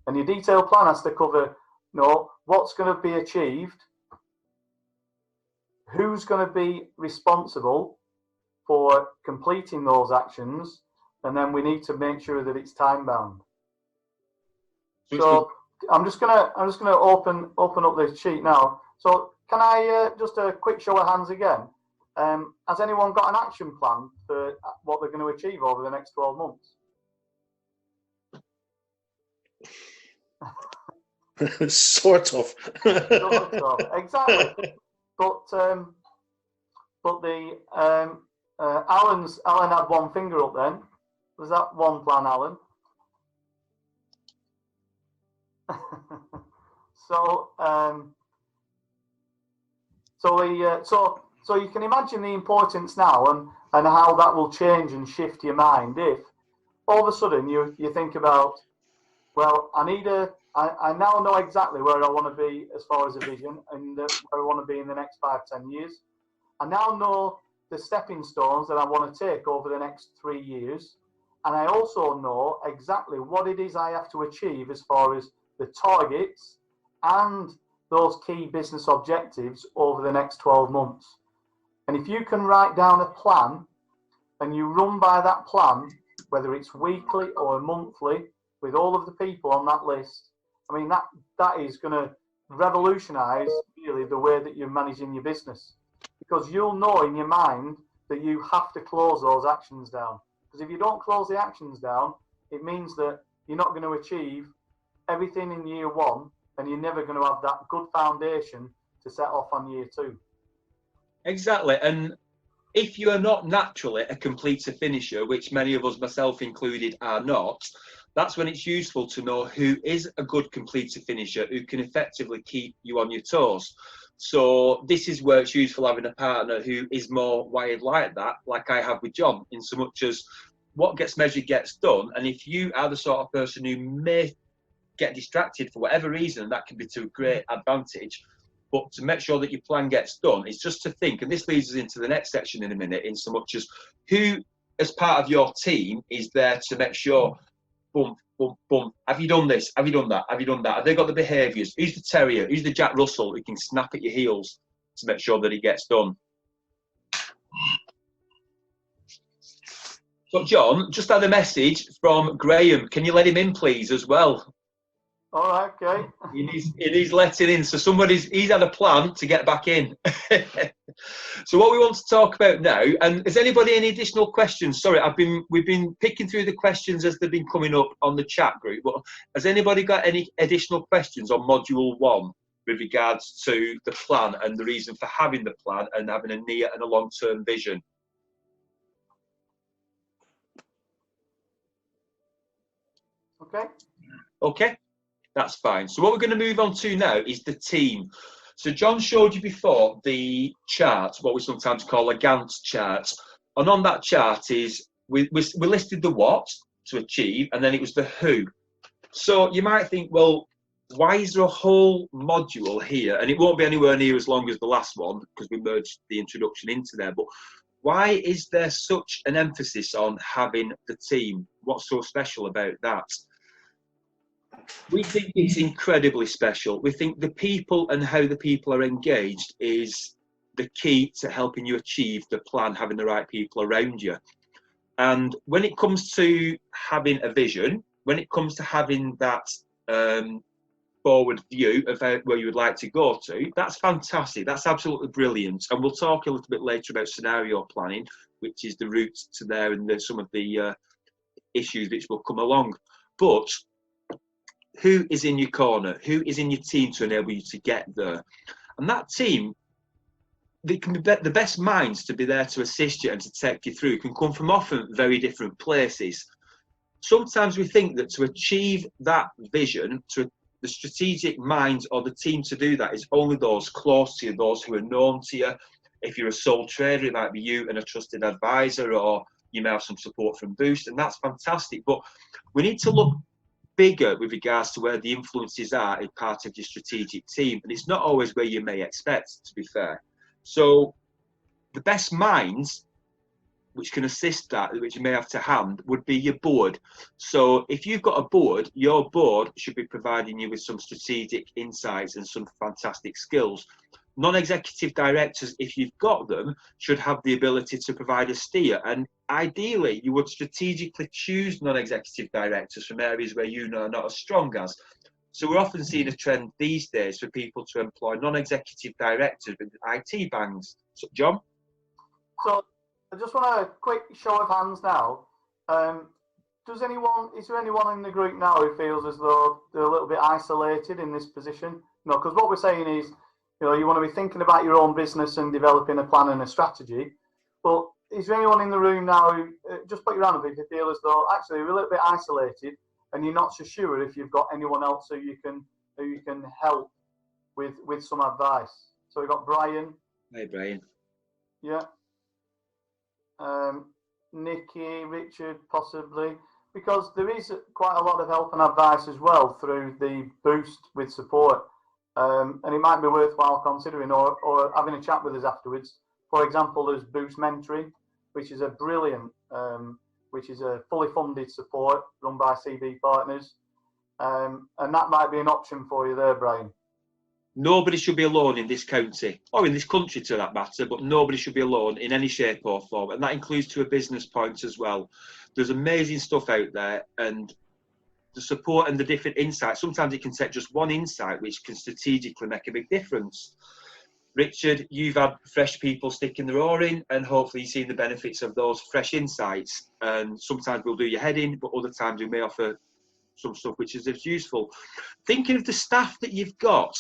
And your detailed plan has to cover, what's going to be achieved, who's going to be responsible for completing those actions, and then we need to make sure that it's time bound. So I'm just gonna open up the sheet now. So can I just a quick show of hands again? Has anyone got an action plan for what they're going to achieve over the next 12 months? Sort of. Exactly. But the Alan had one finger up then. Was that one plan, Alan? So you can imagine the importance now and how that will change and shift your mind if all of a sudden you think about, well, I now know exactly where I want to be as far as a vision and where I want to be in the next 5-10 years. I now know the stepping stones that I want to take over the next 3 years. And I also know exactly what it is I have to achieve as far as the targets and those key business objectives over the next 12 months. And if you can write down a plan and you run by that plan, whether it's weekly or monthly, with all of the people on that list, I mean, that is going to revolutionize really the way that you're managing your business, because you'll know in your mind that you have to close those actions down. Because if you don't close the actions down, it means that you're not going to achieve everything in year one, and you're never going to have that good foundation to set off on year two. Exactly. And if you are not naturally a completer finisher, which many of us, myself included, are not, that's when it's useful to know who is a good completer finisher who can effectively keep you on your toes. So this is where it's useful having a partner who is more wired like that, like I have with John, in so much as what gets measured gets done. And if you are the sort of person who may get distracted for whatever reason, that can be to a great advantage, but to make sure that your plan gets done is just to think, and this leads us into the next section in a minute, in so much as who, as part of your team, is there to make sure, boom, boom, boom, have you done this? Have you done that? Have you done that? Have they got the behaviours? Who's the terrier? Who's the Jack Russell who can snap at your heels to make sure that it gets done? So, John, just had a message from Graham. Can you let him in, please, as well? All right, okay. He needs letting in. So he's had a plan to get back in. So what we want to talk about now, and has anybody any additional questions? Sorry, we've been picking through the questions as they've been coming up on the chat group, but has anybody got any additional questions on module 1 with regards to the plan and the reason for having the plan and having a near and a long-term vision? Okay, that's fine. So what we're going to move on to now is the team. So John showed you before the chart, what we sometimes call a Gantt chart. And on that chart is, we listed the what to achieve, and then it was the who. So you might think, well, why is there a whole module here? And it won't be anywhere near as long as the last one, because we merged the introduction into there. But why is there such an emphasis on having the team? What's so special about that? We think it's incredibly special. We think the people and how the people are engaged is the key to helping you achieve the plan, having the right people around you. And when it comes to having a vision, when it comes to having that forward view of where you would like to go to, that's fantastic. That's absolutely brilliant. And we'll talk a little bit later about scenario planning, which is the route to there and some of the issues which will come along. But who is in your corner? Who is in your team to enable you to get there? And that team, they can be the best minds to be there to assist you and to take you through, can come from often very different places. Sometimes we think that to achieve that vision, to the strategic minds or the team to do that is only those close to you, those who are known to you. If you're a sole trader, it might be you and a trusted advisor, or you may have some support from Boost, and that's fantastic. But we need to look bigger with regards to where the influences are in part of your strategic team, and it's not always where you may expect, to be fair. So the best minds which can assist that, which you may have to hand, would be your board. So if you've got a board, your board should be providing you with some strategic insights and some fantastic skills. Non-executive directors, if you've got them, should have the ability to provide a steer. And ideally, you would strategically choose non-executive directors from areas where you know are not as strong as. So we're often seeing a trend these days for people to employ non-executive directors with IT bangs. So, John? So I just want a quick show of hands now. Is there anyone in the group now who feels as though they're a little bit isolated in this position? No, because what we're saying is, you want to be thinking about your own business and developing a plan and a strategy. But is there anyone in the room now who, just put your hand up if you feel as though actually you're a little bit isolated and you're not so sure if you've got anyone else who you can help with some advice? So we've got Brian. Hey, Brian. Yeah. Nikki, Richard, possibly, because there is quite a lot of help and advice as well through the Boost with support, and it might be worthwhile considering or having a chat with us afterwards. For example, there's Boost Mentoring, which is a brilliant, which is a fully funded support run by CB Partners, and that might be an option for you there, Brian. Nobody should be alone in this county, or in this country to that matter, but nobody should be alone in any shape or form. And that includes to a business point as well. There's amazing stuff out there, and the support and the different insights, sometimes it can take just one insight which can strategically make a big difference. Richard, you've had fresh people sticking their oar in, and hopefully you've seen the benefits of those fresh insights. And sometimes we'll do your head in, but other times we may offer some stuff which is useful. Thinking of the staff that you've got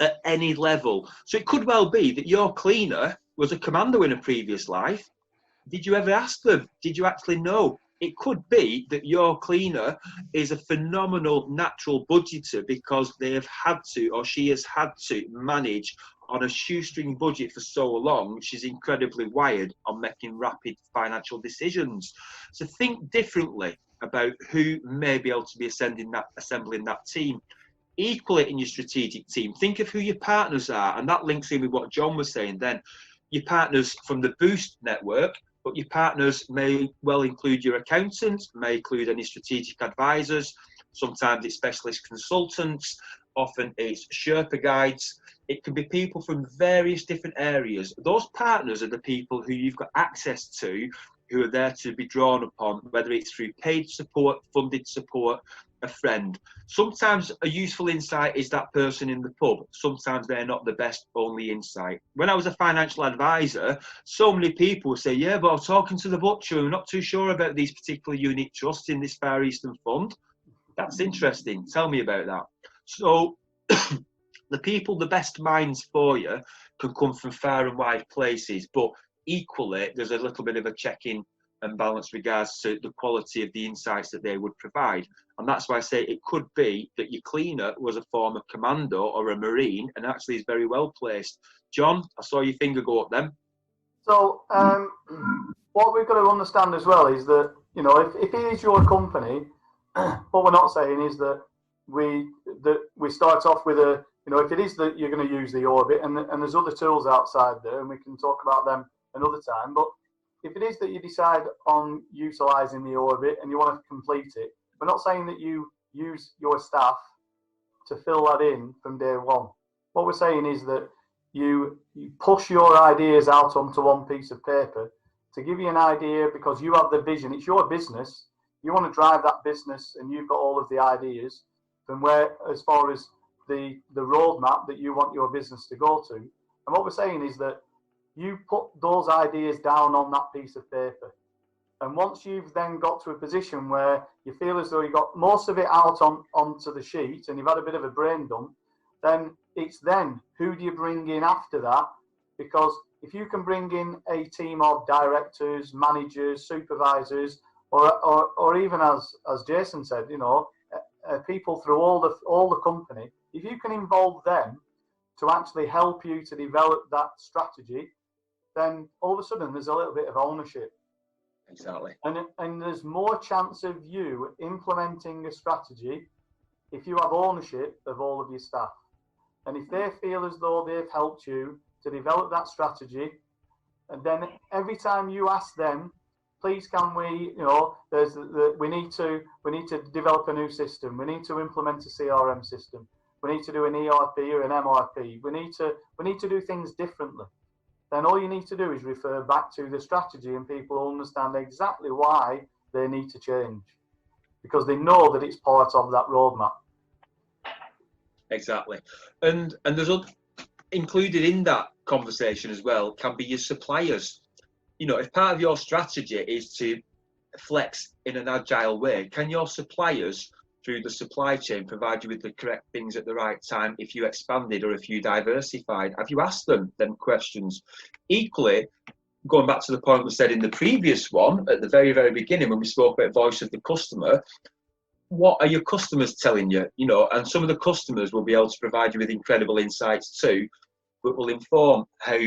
at any level. So it could well be that your cleaner was a commando in a previous life. Did you ever ask them? Did you actually know? It could be that your cleaner is a phenomenal natural budgeter because they have had to, or she has had to, manage on a shoestring budget for so long. She's incredibly wired on making rapid financial decisions. So think differently about who may be able to be assembling that team. Equally in your strategic team, think of who your partners are, and that links in with what John was saying then. Your partners from the Boost network, but your partners may well include your accountants, may include any strategic advisors, sometimes it's specialist consultants, often it's Sherpa guides. It can be people from various different areas. Those partners are the people who you've got access to, who are there to be drawn upon, whether it's through paid support, funded support, a friend. Sometimes a useful insight is that person in the pub. Sometimes they're not the best only insight. When I was a financial advisor, so many people would say, yeah, but I was talking to the butcher, I'm not too sure about these particular unit trusts in this Far Eastern fund. That's interesting. Tell me about that. So the people, the best minds for you can come from far and wide places, but equally, there's a little bit of a check-in and balance regards to the quality of the insights that they would provide. And that's why I say it could be that your cleaner was a former commando or a Marine and actually is very well placed. John, I saw your finger go up then. So what we've got to understand as well is that, if it is your company, what we're not saying is that we start off with a, if it is that you're going to use the orbit, and there's other tools outside there, and we can talk about them another time, but if it is that you decide on utilising the orbit and you want to complete it, we're not saying that you use your staff to fill that in from day one. What we're saying is that you push your ideas out onto one piece of paper to give you an idea, because you have the vision. It's your business. You want to drive that business, and you've got all of the ideas from where, as far as the roadmap that you want your business to go to. And what we're saying is that you put those ideas down on that piece of paper. And once you've then got to a position where you feel as though you got most of it out onto the sheet and you've had a bit of a brain dump, then it's then who do you bring in after that? Because if you can bring in a team of directors, managers, supervisors, or even as Jason said, people through all the company, if you can involve them to actually help you to develop that strategy, then all of a sudden there's a little bit of ownership. Exactly. And there's more chance of you implementing a strategy if you have ownership of all of your staff. And if they feel as though they've helped you to develop that strategy, and then every time you ask them, please can we, we need to develop a new system. We need to implement a CRM system. We need to do an ERP or an MRP. We need to do things differently. Then all you need to do is refer back to the strategy, and people understand exactly why they need to change, because they know that it's part of that roadmap. Exactly. And there's included in that conversation as well can be your suppliers. If part of your strategy is to flex in an agile way, can your suppliers through the supply chain provide you with the correct things at the right time if you expanded or if you diversified? Have you asked them questions? Equally, going back to the point we said in the previous one at the very, very beginning when we spoke about voice of the customer, what are your customers telling you? And some of the customers will be able to provide you with incredible insights too, but will inform how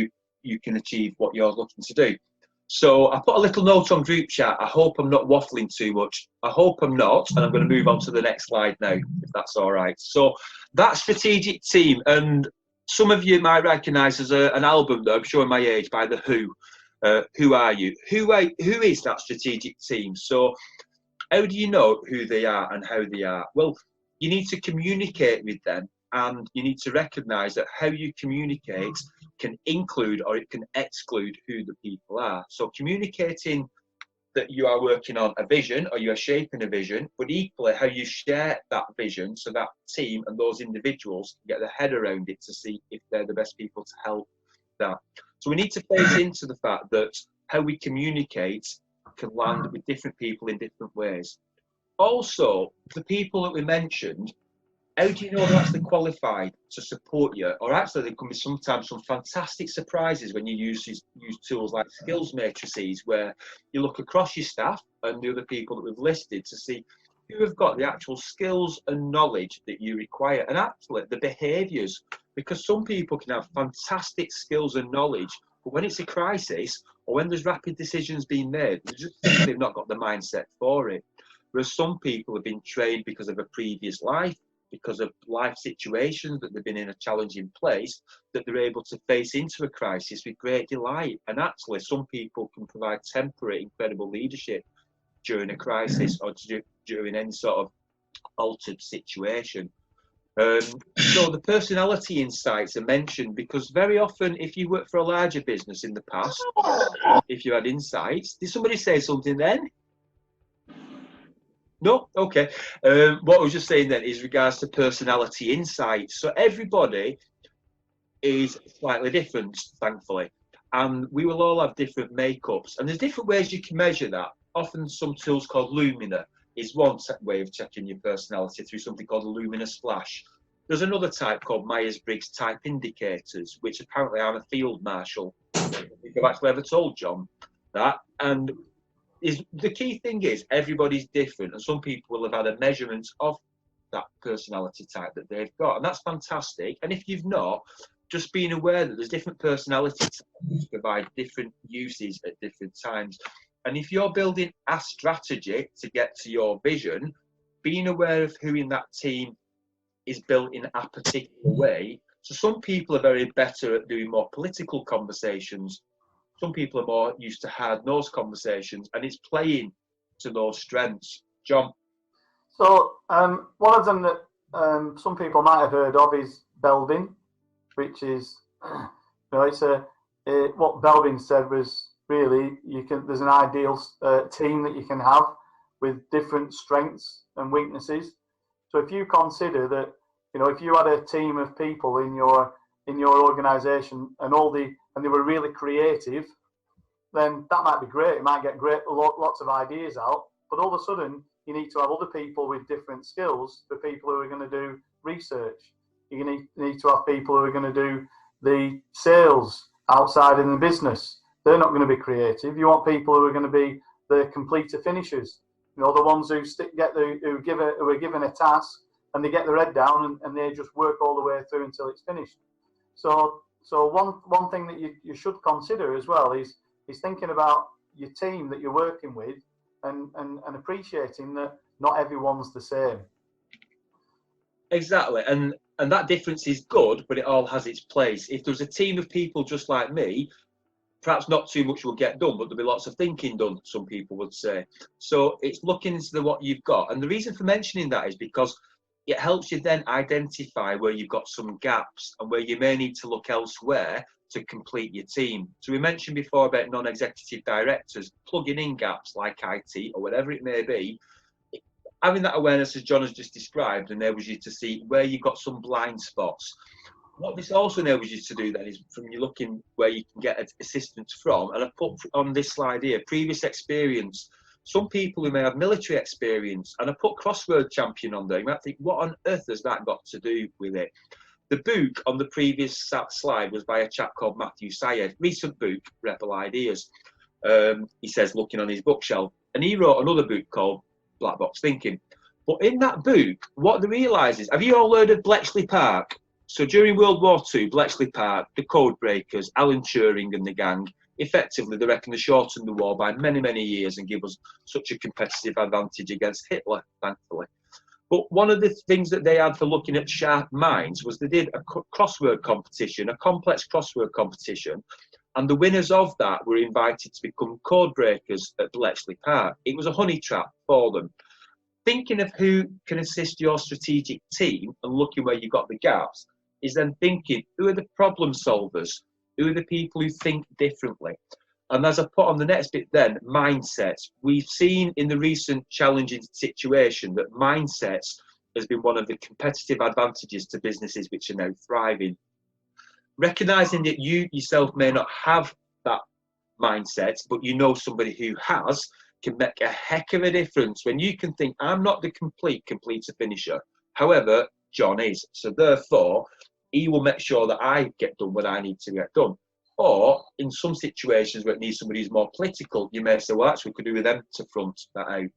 you can achieve what you're looking to do. So I put a little note on group chat. I hope I'm not waffling too much. I hope I'm not, and I'm going to move on to the next slide now, if that's all right. So that strategic team, and some of you might recognise as an album that I'm showing my age by The Who. Who are you? Who is that strategic team? So how do you know who they are and how they are? Well, you need to communicate with them, and you need to recognise that how you communicate can include or it can exclude who the people are. So communicating that you are working on a vision or you are shaping a vision, but equally how you share that vision so that team and those individuals get their head around it to see if they're the best people to help that. So we need to face into the fact that how we communicate can land with different people in different ways. Also, the people that we mentioned, how do you know they're actually qualified to support you? Or actually, there can be sometimes some fantastic surprises when you use tools like skills matrices, where you look across your staff and the other people that we've listed to see who have got the actual skills and knowledge that you require, and actually the behaviours, because some people can have fantastic skills and knowledge, but when it's a crisis or when there's rapid decisions being made, they've not got the mindset for it. Whereas some people have been trained because of a previous life, because of life situations that they've been in a challenging place, that they're able to face into a crisis with great delight. And actually, some people can provide temporary, incredible leadership during a crisis or during any sort of altered situation. So the personality insights are mentioned because very often, if you work for a larger business in the past, if you had insights, did somebody say something then? No? Okay. What I was just saying then is regards to personality insights. So everybody is slightly different, thankfully. And we will all have different makeups. And there's different ways you can measure that. Often some tools called Lumina is one way of checking your personality through something called a Lumina Splash. There's another type called Myers-Briggs Type Indicators, which apparently I'm a field marshal. I think I've actually ever told John that. And the key thing is everybody's different, and some people will have had a measurement of that personality type that they've got, and that's fantastic. And if you've not, just being aware that there's different personality types provide different uses at different times. And if you're building a strategy to get to your vision, being aware of who in that team is built in a particular way. So some people are very better at doing more political conversations. Some people are more used to hard-nosed conversations, and it's playing to those strengths. John? So one of them that some people might have heard of is Belbin, which is, it's what Belbin said was really there's an ideal team that you can have with different strengths and weaknesses. So if you consider that, if you had a team of people in your organisation and they were really creative, then that might be great. It might get lots of ideas out. But all of a sudden, you need to have other people with different skills for people who are going to do research. You need to have people who are going to do the sales outside in the business. They're not going to be creative. You want people who are going to be the completer finishers. The ones who are given a task and they get their head down and they just work all the way through until it's finished. So one thing that you should consider as well is thinking about your team that you're working with, and appreciating that not everyone's the same. Exactly, and that difference is good, but it all has its place. If there's a team of people just like me, perhaps not too much will get done, but there'll be lots of thinking done, some people would say. So it's looking into what you've got. And the reason for mentioning that is because it helps you then identify where you've got some gaps and where you may need to look elsewhere to complete your team. So we mentioned before about non-executive directors plugging in gaps like IT or whatever it may be. Having that awareness, as John has just described, enables you to see where you've got some blind spots. What this also enables you to do then is from you looking where you can get assistance from, and I put on this slide here, previous experience. Some people who may have military experience, and I put crossword champion on there. You might think, what on earth has that got to do with it? The book on the previous slide was by a chap called Matthew Syed, recent book, Rebel Ideas. He says, looking on his bookshelf, and he wrote another book called Black Box Thinking. But in that book, what they realise is, have you all heard of Bletchley Park? So during World War II, Bletchley Park, the code breakers, Alan Turing and the gang, effectively they reckon they shortened the war by many, many years and give us such a competitive advantage against Hitler, thankfully. But one of the things that they had for looking at sharp minds was they did a crossword competition, a complex crossword competition, and the winners of that were invited to become code breakers at Bletchley Park. It was a honey trap for them. Thinking of who can assist your strategic team and looking where you've got the gaps is then thinking, who are the problem solvers? Who are the people who think differently? And as I put on the next bit then, mindsets. We've seen in the recent challenging situation that mindsets has been one of the competitive advantages to businesses which are now thriving. Recognising that you yourself may not have that mindset, but you know somebody who has, can make a heck of a difference when you can think, I'm not the completer finisher. However, John is. So therefore, he will make sure that I get done what I need to get done. Or in some situations where it needs somebody who's more political, you may say, well, actually, we could do with them to front that out.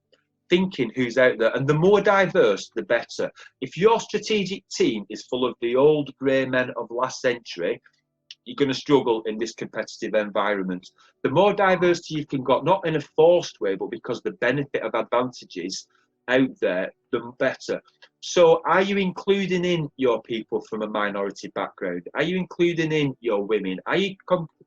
Thinking who's out there. And the more diverse, the better. If your strategic team is full of the old grey men of last century, you're going to struggle in this competitive environment. The more diversity you can got, not in a forced way, but because the benefit of advantages out there, the better. So are you including in your people from a minority background? Are you including in your women? Are you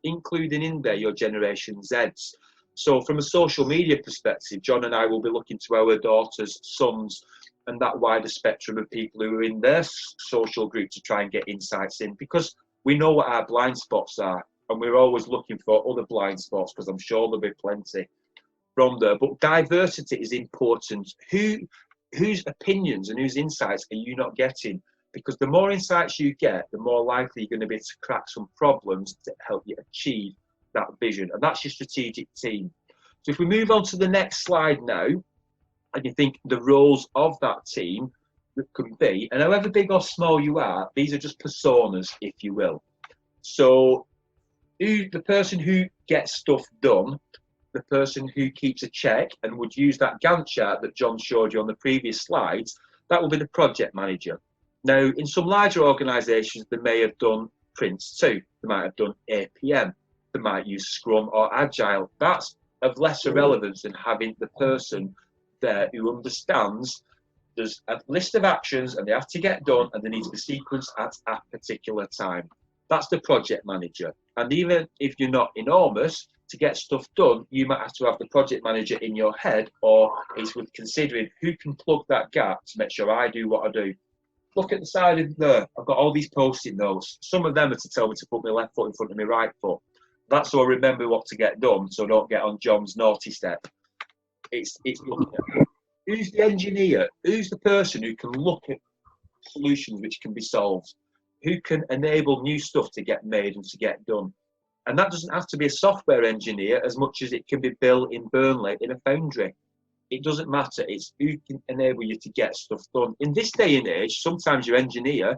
including in there your Generation Zs? So from a social media perspective, John and I will be looking to our daughters, sons, and that wider spectrum of people who are in their social group to try and get insights in, because we know what our blind spots are, and we're always looking for other blind spots, because I'm sure there'll be plenty from there. But diversity is important. Whose opinions and whose insights are you not getting? Because the more insights you get, the more likely you're going to be able to crack some problems to help you achieve that vision. And that's your strategic team. So if we move on to the next slide now, and you think the roles of that team that can be, and however big or small you are, these are just personas, if you will. So the person who gets stuff done, the person who keeps a check and would use that Gantt chart that John showed you on the previous slides, that will be the project manager. Now, in some larger organisations, they may have done Prince 2, they might have done APM, they might use Scrum or Agile. That's of lesser relevance than having the person there who understands there's a list of actions and they have to get done and they need to be sequenced at a particular time. That's the project manager. And even if you're not enormous, to get stuff done, you might have to have the project manager in your head, or it's with considering who can plug that gap to make sure I do what I do. Look at the side of there. I've got all these post-it notes. Some of them are to tell me to put my left foot in front of my right foot. That's so I remember what to get done, so I don't get on John's naughty step. It's looking at who's the engineer, who's the person who can look at solutions which can be solved, who can enable new stuff to get made and to get done. And that doesn't have to be a software engineer as much as it can be Bill in Burnley in a foundry. It doesn't matter. It's who can enable you to get stuff done. In this day and age, sometimes your engineer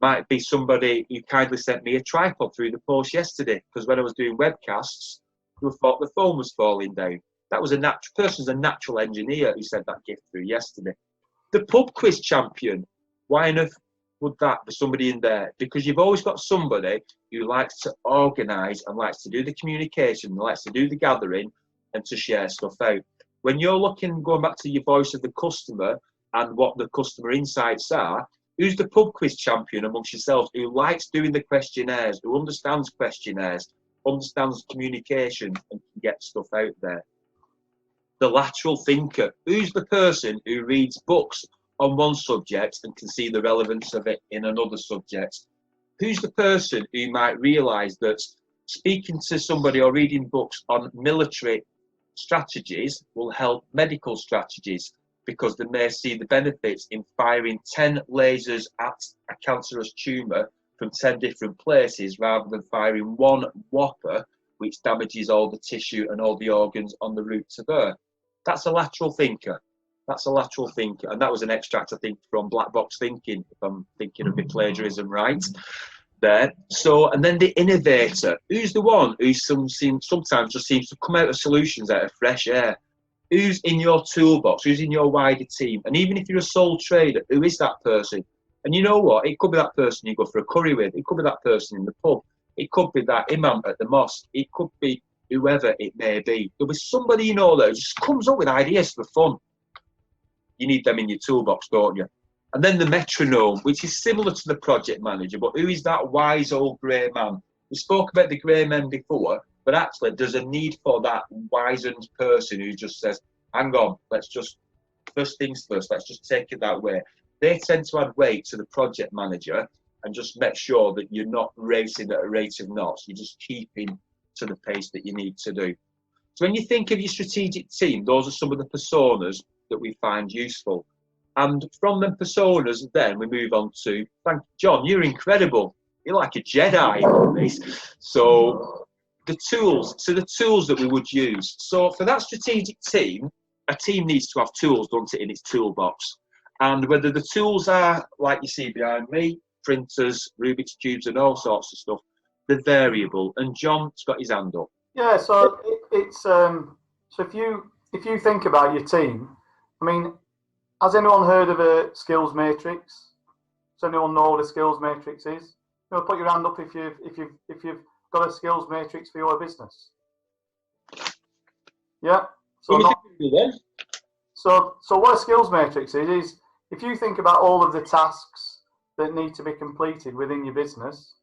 might be somebody who kindly sent me a tripod through the post yesterday, because when I was doing webcasts, I thought the phone was falling down. That was a natural engineer who sent that gift through yesterday. The pub quiz champion, why on earth would that be somebody in there? Because you've always got somebody who likes to organise and likes to do the communication, and likes to do the gathering, and to share stuff out. When you're looking, going back to your voice of the customer and what the customer insights are, who's the pub quiz champion amongst yourselves who likes doing the questionnaires, who understands questionnaires, understands communication and can get stuff out there? The lateral thinker. Who's the person who reads books on one subject and can see the relevance of it in another subject? Who's the person who might realise that speaking to somebody or reading books on military strategies will help medical strategies, because they may see the benefits in firing 10 lasers at a cancerous tumour from 10 different places rather than firing one whopper which damages all the tissue and all the organs on the route to there. That's a lateral thinker. That's a lateral thinker. And that was an extract, I think, from Black Box Thinking, if I'm thinking of my plagiarism right there. So, and then the innovator. Who's the one who sometimes just seems to come out of solutions out of fresh air? Who's in your toolbox? Who's in your wider team? And even if you're a sole trader, who is that person? And you know what? It could be that person you go for a curry with. It could be that person in the pub. It could be that imam at the mosque. It could be whoever it may be. There'll be somebody you know that just comes up with ideas for fun. You need them in your toolbox, don't you? And then the metronome, which is similar to the project manager, but who is that wise old grey man? We spoke about the grey men before, but actually there's a need for that wizened person who just says, hang on, let's just, first things first, let's just take it that way. They tend to add weight to the project manager and just make sure that you're not racing at a rate of knots, you're just keeping to the pace that you need to do. So when you think of your strategic team, those are some of the personas that we find useful. And from the personas, then we move on to, thank you, John, you're incredible. You're like a Jedi on this. So the tools that we would use. So for that strategic team, a team needs to have tools, don't it, in its toolbox. And whether the tools are, like you see behind me, printers, Rubik's Cubes and all sorts of stuff, they're variable. And John's got his hand up. Yeah, so it's so if you think about your team, I mean, has anyone heard of a skills matrix? Does anyone know what a skills matrix is? You know, put your hand up if you've got a skills matrix for your business. Yeah. So what a skills matrix is if you think about all of the tasks that need to be completed within your business,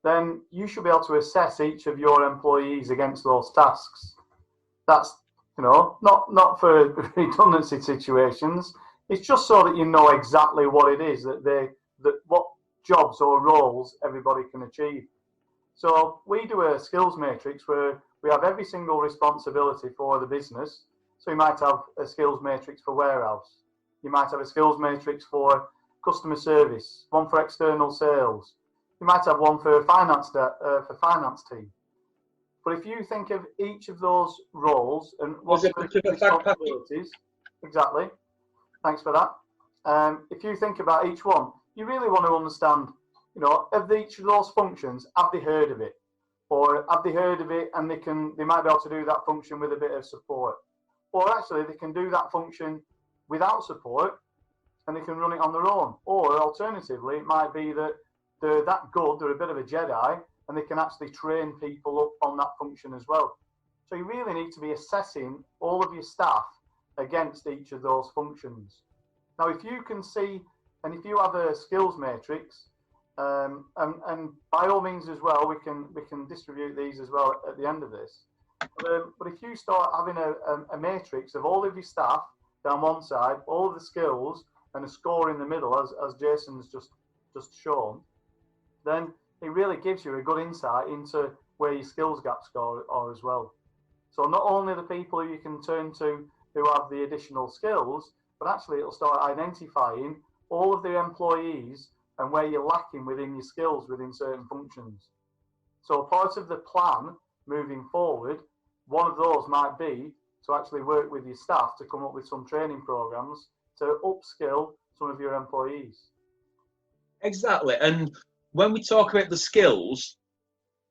then you should be able to assess each of your employees against those tasks. That's, you know, not for redundancy situations. It's just so that you know exactly what it is that what jobs or roles everybody can achieve. So we do a skills matrix where we have every single responsibility for the business. So you might have a skills matrix for warehouse. You might have a skills matrix for customer service, one for external sales. You might have one for finance team. But if you think of each of those roles and what responsibilities, exactly. Thanks for that. If you think about each one, you really want to understand, you know, of each of those functions, have they heard of it? Or have they heard of it and they might be able to do that function with a bit of support? Or actually they can do that function without support and they can run it on their own. Or alternatively, it might be that they're that good, they're a bit of a Jedi, and they can actually train people up on that function as well. So you really need to be assessing all of your staff against each of those functions. Now, if you can see, and if you have a skills matrix, and by all means as well, we can distribute these as well at the end of this. But if you start having a matrix of all of your staff down one side, all of the skills, and a score in the middle, as Jason's just shown, then it really gives you a good insight into where your skills gaps are as well. So not only the people who you can turn to who have the additional skills, but actually it'll start identifying all of the employees and where you're lacking within your skills within certain functions. So part of the plan moving forward, one of those might be to actually work with your staff to come up with some training programs to upskill some of your employees. Exactly. And when we talk about the skills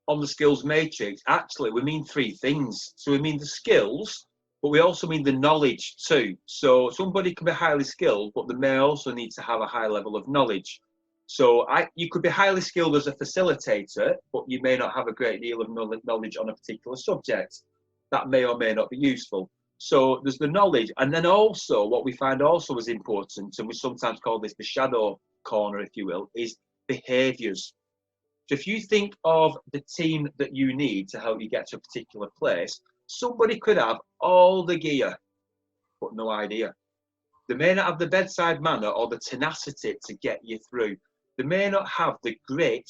on the skills matrix, actually we mean three things. So we mean the skills, but we also mean the knowledge too. So somebody can be highly skilled, but they may also need to have a high level of knowledge. So you could be highly skilled as a facilitator, but you may not have a great deal of knowledge on a particular subject. that may or may not be useful. So there's the knowledge, and then also what we find also is important, and we sometimes call this the shadow corner, if you will, is behaviours. So if you think of the team that you need to help you get to a particular place, somebody could have all the gear, but no idea. They may not have the bedside manner or the tenacity to get you through. They may not have the grit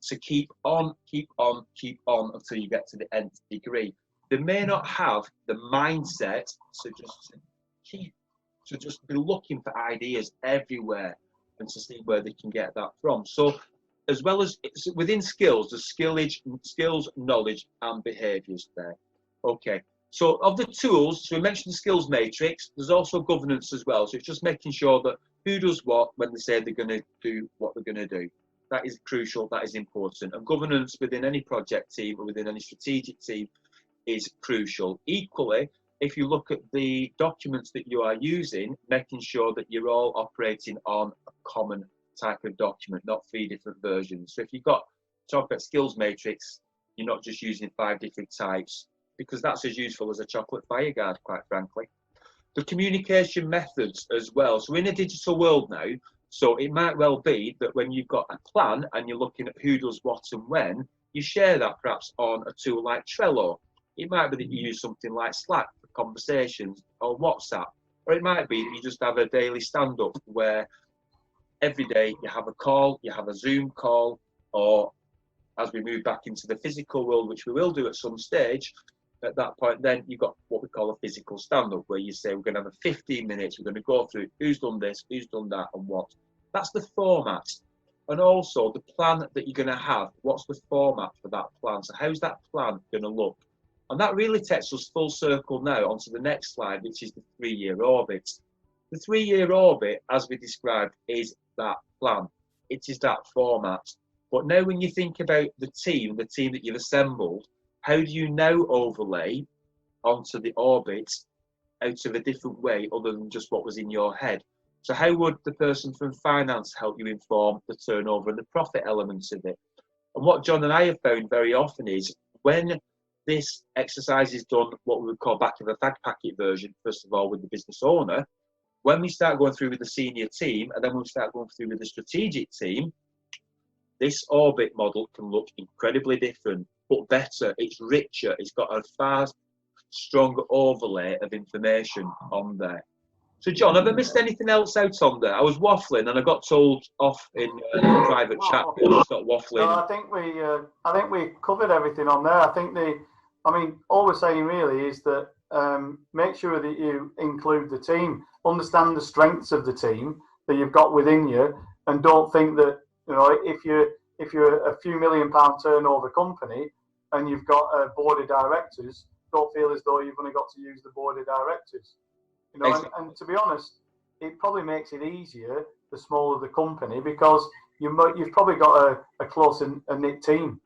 to keep on until you get to the nth degree. They may not have the mindset to just be looking for ideas everywhere and to see where they can get that from. So as well as within skills, there's skills, knowledge and behaviours there. Okay. So of the tools, so we mentioned the skills matrix, there's also governance as well. So it's just making sure that who does what when they say they're going to do what they're going to do. That is crucial, that is important. And governance within any project team or within any strategic team is crucial. Equally, if you look at the documents that you are using, making sure that you're all operating on a common type of document, not 3 different versions. So if you've got, talk about skills matrix, you're not just using 5 different types, because that's as useful as a chocolate fire guard, quite frankly. The communication methods as well. So in a digital world now, so it might well be that when you've got a plan and you're looking at who does what and when, you share that perhaps on a tool like Trello. It might be that you use something like Slack for conversations or WhatsApp, or it might be that you just have a daily stand-up where every day you have a call, you have a Zoom call, or as we move back into the physical world, which we will do at some stage, at that point, then you've got what we call a physical stand-up, where you say, we're going to have a 15 minutes, we're going to go through who's done this, who's done that, and what. That's the format. And also the plan that you're going to have. What's the format for that plan? So how's that plan going to look? And that really takes us full circle now onto the next slide, which is the 3-year orbit. The 3-year orbit, as we described, is that plan. It is that format. But now when you think about the team that you've assembled, how do you now overlay onto the orbit out of a different way other than just what was in your head? So how would the person from finance help you inform the turnover and the profit elements of it? And what John and I have found very often is when this exercise is done, what we would call back in the fag packet version, first of all with the business owner, when we start going through with the senior team and then we start going through with the strategic team, this orbit model can look incredibly different, but better. It's richer. It's got a far stronger overlay of information on there. So, John, have I missed anything else out on there? I was waffling, and I got told off in a private chat to stop waffling. No, I think we covered everything on there. I think all we're saying really is that make sure that you include the team, understand the strengths of the team that you've got within you, and don't think that if you're a few £1 million turnover company and you've got a board of directors, don't feel as though you've only got to use the board of directors. And to be honest, it probably makes it easier the smaller the company, because you've probably got a close and knit team.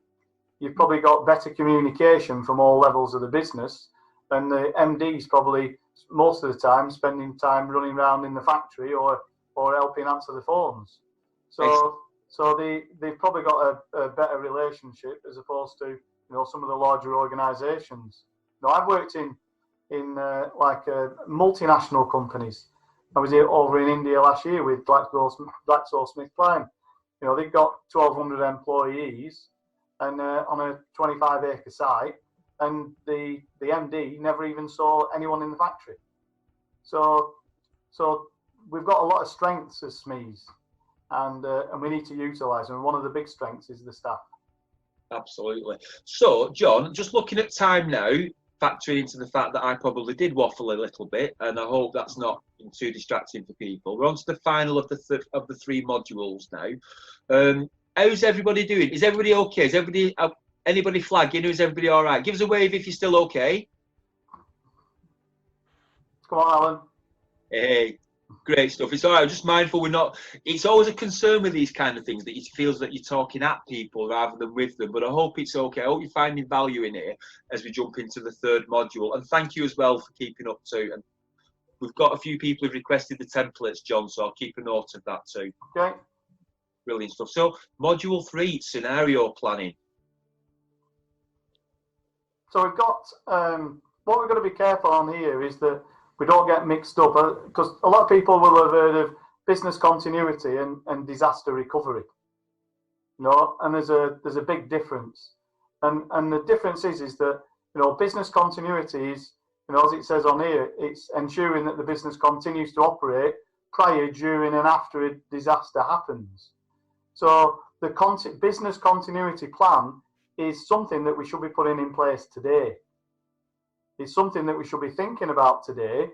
You've probably got better communication from all levels of the business, and the MD's probably most of the time spending time running around in the factory or helping answer the phones. So they've probably got a better relationship as opposed to some of the larger organisations. I've worked in multinational companies. I was over in India last year with GlaxoSmithKline. They've got 1,200 employees and on a 25-acre site, and the MD never even saw anyone in the factory. So we've got a lot of strengths as SMEs, and we need to utilise them. And one of the big strengths is the staff. Absolutely. So, John, just looking at time now, factoring into the fact that I probably did waffle a little bit, and I hope that's not too distracting for people. We're on to the final of the 3 modules now. How's everybody doing? Is everybody okay? Is anybody flagging? Is everybody all right? Give us a wave if you're still okay. Come on, Alan. Hey, great stuff. It's all right. Just mindful we're not. It's always a concern with these kind of things that it feels that you're talking at people rather than with them. But I hope it's okay. I hope you're finding value in it as we jump into the 3rd module. And thank you as well for keeping up too. And we've got a few people who've requested the templates, John, so I'll keep a note of that too. Okay. Brilliant stuff. So, module 3, scenario planning. So we've got what we've got to be careful on here is that we don't get mixed up, because a lot of people will have heard of business continuity and disaster recovery. You know, and there's a big difference, and the difference is that, you know, business continuity is, you know, as it says on here, it's ensuring that the business continues to operate prior, during, and after a disaster happens. So the business continuity plan is something that we should be putting in place today. It's something that we should be thinking about today,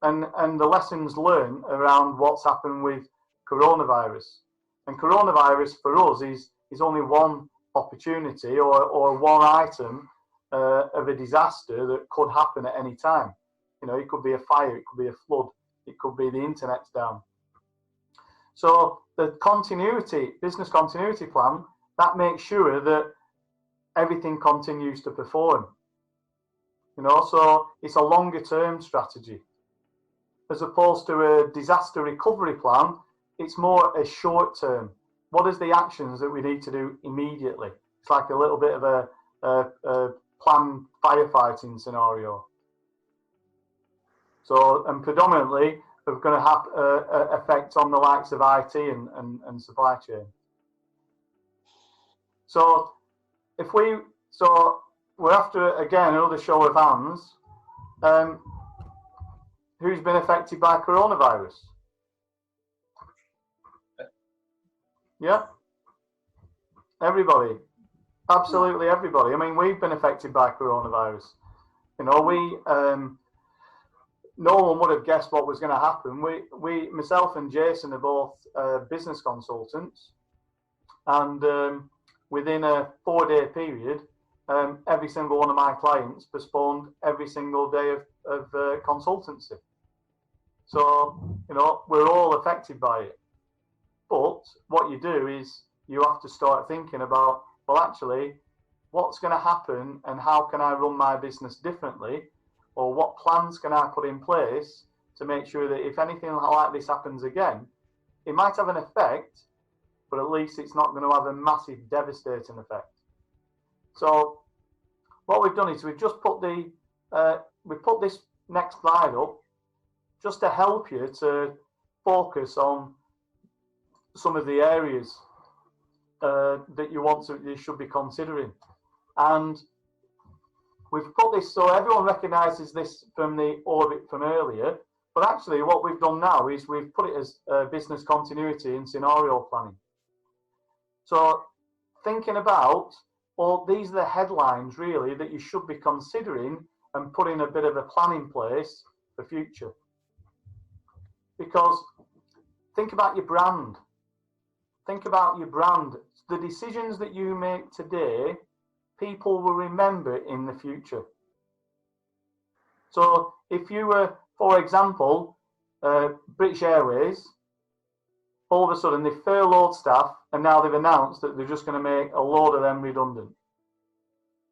and the lessons learned around what's happened with coronavirus. And coronavirus for us is only one opportunity or one item of a disaster that could happen at any time. You know, it could be a fire, it could be a flood, it could be the internet's down. So the business continuity plan, that makes sure that everything continues to perform. You know, so it's a longer term strategy. As opposed to a disaster recovery plan, it's more a short term. What is the actions that we need to do immediately? It's like a little bit of a planned firefighting scenario. So, and predominantly, we're going to have effect on the likes of IT and supply chain. So, we're after, again, another show of hands. Who's been affected by coronavirus? Yeah, everybody, absolutely everybody. I mean, we've been affected by coronavirus. You know, no one would have guessed what was going to happen. Myself and Jason are both business consultants, and within a 4-day period, every single one of my clients postponed every single day of consultancy. So, you know, we're all affected by it. But what you do is you have to start thinking about, well, actually, what's going to happen and how can I run my business differently? Or what plans can I put in place to make sure that if anything like this happens again, it might have an effect, but at least it's not going to have a massive, devastating effect. So what we've done is we've just put this next slide up just to help you to focus on some of the areas that you should be considering. And we've put this so everyone recognises this from the orbit from earlier, but actually what we've done now is we've put it as business continuity and scenario planning. So thinking about, well, these are the headlines really that you should be considering and putting a bit of a plan in place for future. Because think about your brand. Think about your brand. The decisions that you make today, people will remember in the future. So if you were, for example, British Airways, all of a sudden they furloughed staff and now they've announced that they're just going to make a load of them redundant.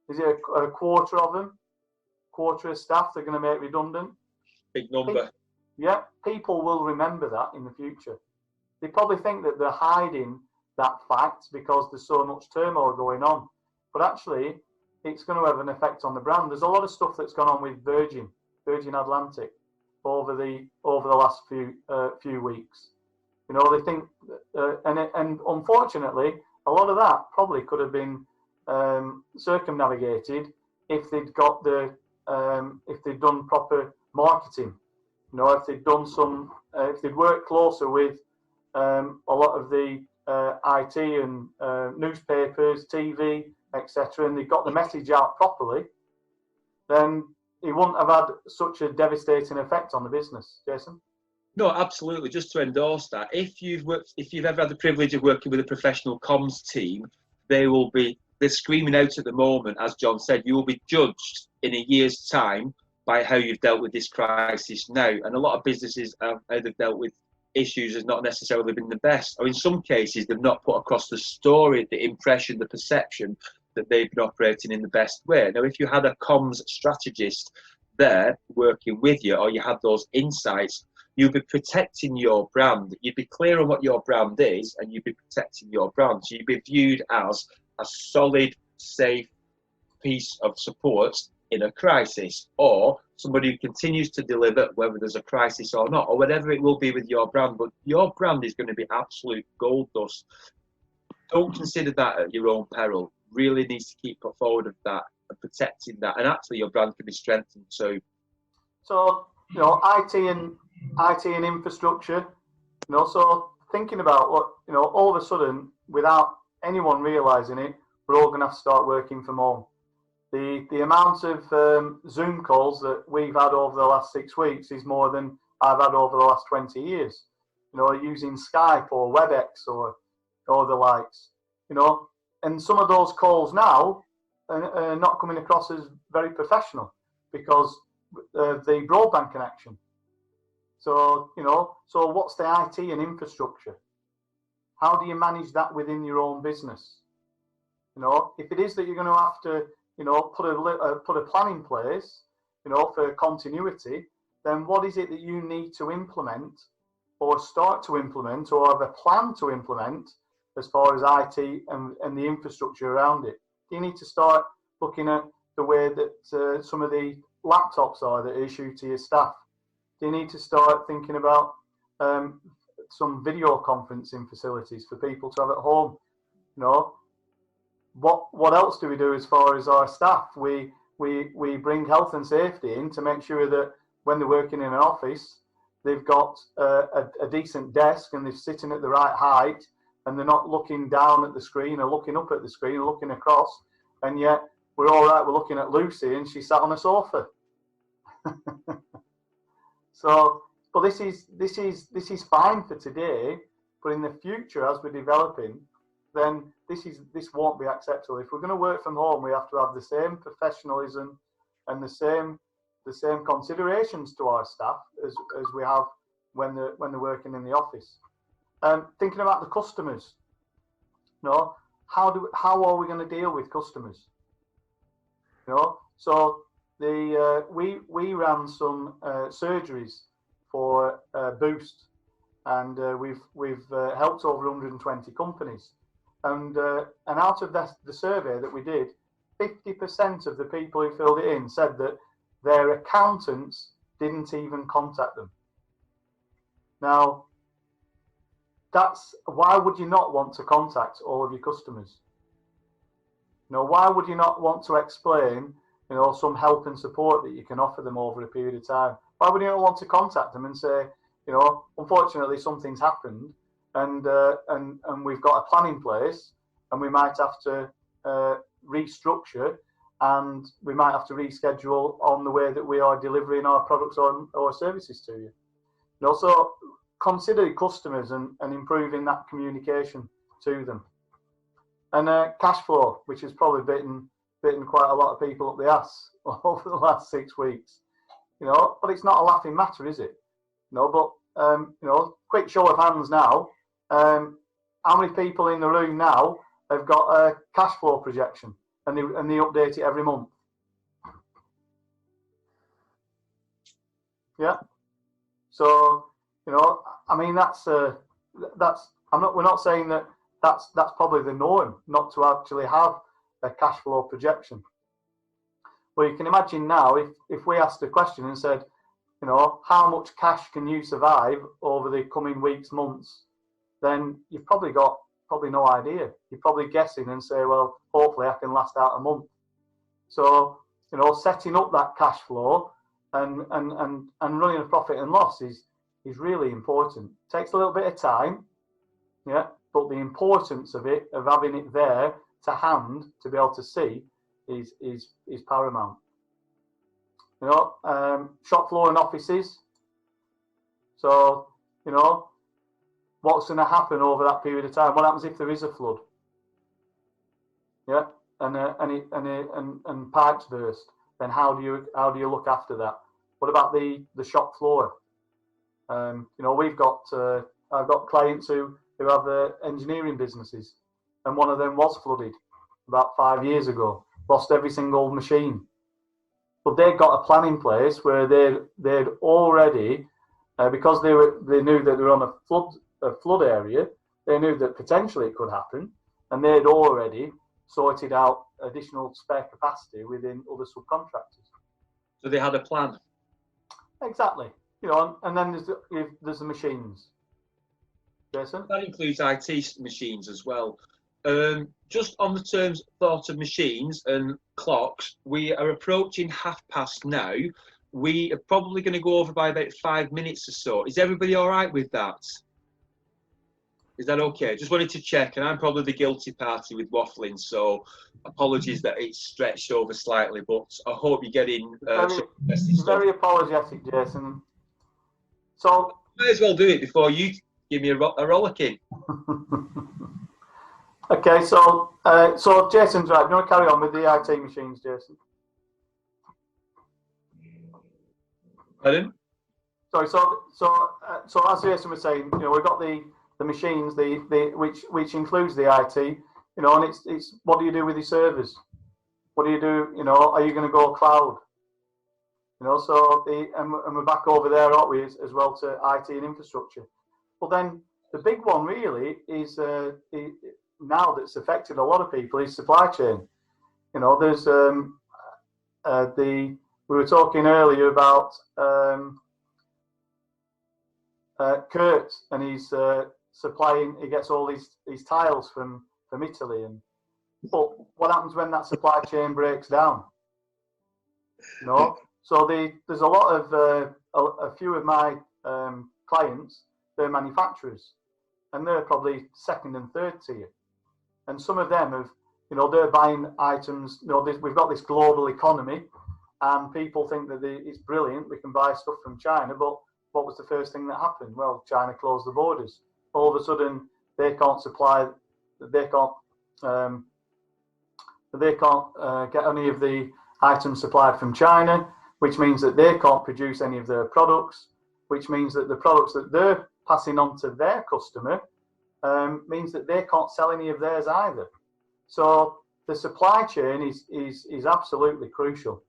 Is it a quarter of them? Quarter of staff they're going to make redundant? Big number. Yeah, people will remember that in the future. They probably think that they're hiding that fact because there's so much turmoil going on. But actually, it's going to have an effect on the brand. There's a lot of stuff that's gone on with Virgin Atlantic over the last few weeks. You know, they think, and unfortunately, a lot of that probably could have been circumnavigated if they'd got if they'd done proper marketing. You know, if they'd done if they'd worked closer with a lot of the IT and newspapers, TV, etc., and they got the message out properly, then it wouldn't have had such a devastating effect on the business. Jason? No, absolutely. Just to endorse that, if you've ever had the privilege of working with a professional comms team, they're screaming out at the moment, as John said, you will be judged in a year's time by how you've dealt with this crisis now. And a lot of businesses have either dealt with issues has not necessarily been the best, or in some cases they've not put across the story, the impression, the perception that they've been operating in the best way. Now, if you had a comms strategist there working with you, or you had those insights, you'd be protecting your brand. You'd be clear on what your brand is, and you'd be protecting your brand. So you'd be viewed as a solid, safe piece of support in a crisis, or somebody who continues to deliver whether there's a crisis or not, or whatever it will be with your brand. But your brand is going to be absolute gold dust. Don't consider that at your own peril. Really needs to keep forward of that and protecting that, and actually your brand can be strengthened too. So, you know, IT and infrastructure, you know, so thinking about what, you know, all of a sudden, without anyone realizing it, we're all going to have to start working from home. The amount of Zoom calls that we've had over the last 6 weeks is more than I've had over the last 20 years. You know, using Skype or WebEx or the likes, you know, and some of those calls now are not coming across as very professional because of the broadband connection. So, you know, so what's the IT and infrastructure? How do you manage that within your own business? You know, if it is that you're going to have to, you know, put a plan in place, you know, for continuity, then what is it that you need to implement or start to implement or have a plan to implement as far as IT and the infrastructure around it? You need to start looking at the way that some of the laptops are that are issued to your staff. You need to start thinking about some video conferencing facilities for people to have at home. You know, what else do we do as far as our staff? We bring health and safety in to make sure that when they're working in an office, they've got a decent desk and they're sitting at the right height and they're not looking down at the screen or looking up at the screen or looking across. And yet we're all right. We're looking at Lucy and she sat on a sofa. So, but this is fine for today. But in the future, as we're developing, then this won't be acceptable. If we're going to work from home, we have to have the same professionalism and the same considerations to our staff as we have when they're working in the office. Thinking about the customers, you know, how are we going to deal with customers? You know, so we ran some surgeries for Boost, and we've helped over 120 companies. And out of the survey that we did, 50% of the people who filled it in said that their accountants didn't even contact them. Now, that's why would you not want to contact all of your customers? You know, why would you not want to explain, you know, some help and support that you can offer them over a period of time? Why would you not want to contact them and say, you know, unfortunately something's happened, and we've got a plan in place, and we might have to restructure, and we might have to reschedule on the way that we are delivering our products or services to you. And also consider customers and improving that communication to them. And cash flow, which has probably bitten quite a lot of people up the ass over the last 6 weeks. You know, but it's not a laughing matter, is it? No, but you know, quick show of hands now. How many people in the room now have got a cash flow projection and they update it every month? Yeah. So, you know, I mean, we're not saying that that's probably the norm, not to actually have a cash flow projection. But you can imagine now if we asked a question and said, you know, how much cash can you survive over the coming weeks, months, then you've probably got no idea. You're probably guessing and say, well, hopefully I can last out a month. So, you know, setting up that cash flow and running a profit and loss is really important. It takes a little bit of time, yeah, but the importance of it, of having it there to hand to be able to see, is paramount. You know, shop floor and offices. So, you know, what's going to happen over that period of time? What happens if there is a flood? Yeah, and pipes burst. Then how do you look after that? What about the shop floor? You know, I've got clients who have engineering businesses, and one of them was flooded about 5 years ago. Lost every single machine. But they'd got a plan in place where they'd already, because they knew that they were on a flood area, they knew that potentially it could happen, and they'd already sorted out additional spare capacity within other subcontractors. So they had a plan. Exactly. You know, and then there's the machines. Jason? That includes IT machines as well. Just on the terms thought of machines and clocks, we are approaching past now. We are probably going to go over by about 5 minutes or so. Is everybody all right with that? Is that okay? Just wanted to check, and I'm probably the guilty party with waffling, so apologies that it's stretched over slightly, but I hope you're getting very apologetic, Jason. So might as well do it before you give me a rollicking. okay, so Jason's right. Do you want to carry on with the IT machines, Jason? Pardon? Sorry. So as Jason was saying, you know, we've got the machines, which includes the IT, you know, and it's what do you do with your servers? What do you do? You know, are you going to go cloud? You know, so and we're back over there, aren't we, as well, to IT and infrastructure. But then the big one really is now that's affected a lot of people is supply chain. You know, there's we were talking earlier about Kurt, and he's supplying. He gets all these tiles from Italy, but what happens when that supply chain breaks down? You know, so there's a lot of a few of my clients. They're manufacturers, and they're probably second and third tier. And some of them have, you know, they're buying items. You know, we've got this global economy, and people think that it's brilliant. We can buy stuff from China, but what was the first thing that happened? Well, China closed the borders. All of a sudden, they can't supply. They can't get any of the items supplied from China, which means that they can't produce any of their products, which means that the products that they're passing on to their customer means that they can't sell any of theirs either. So the supply chain is absolutely crucial.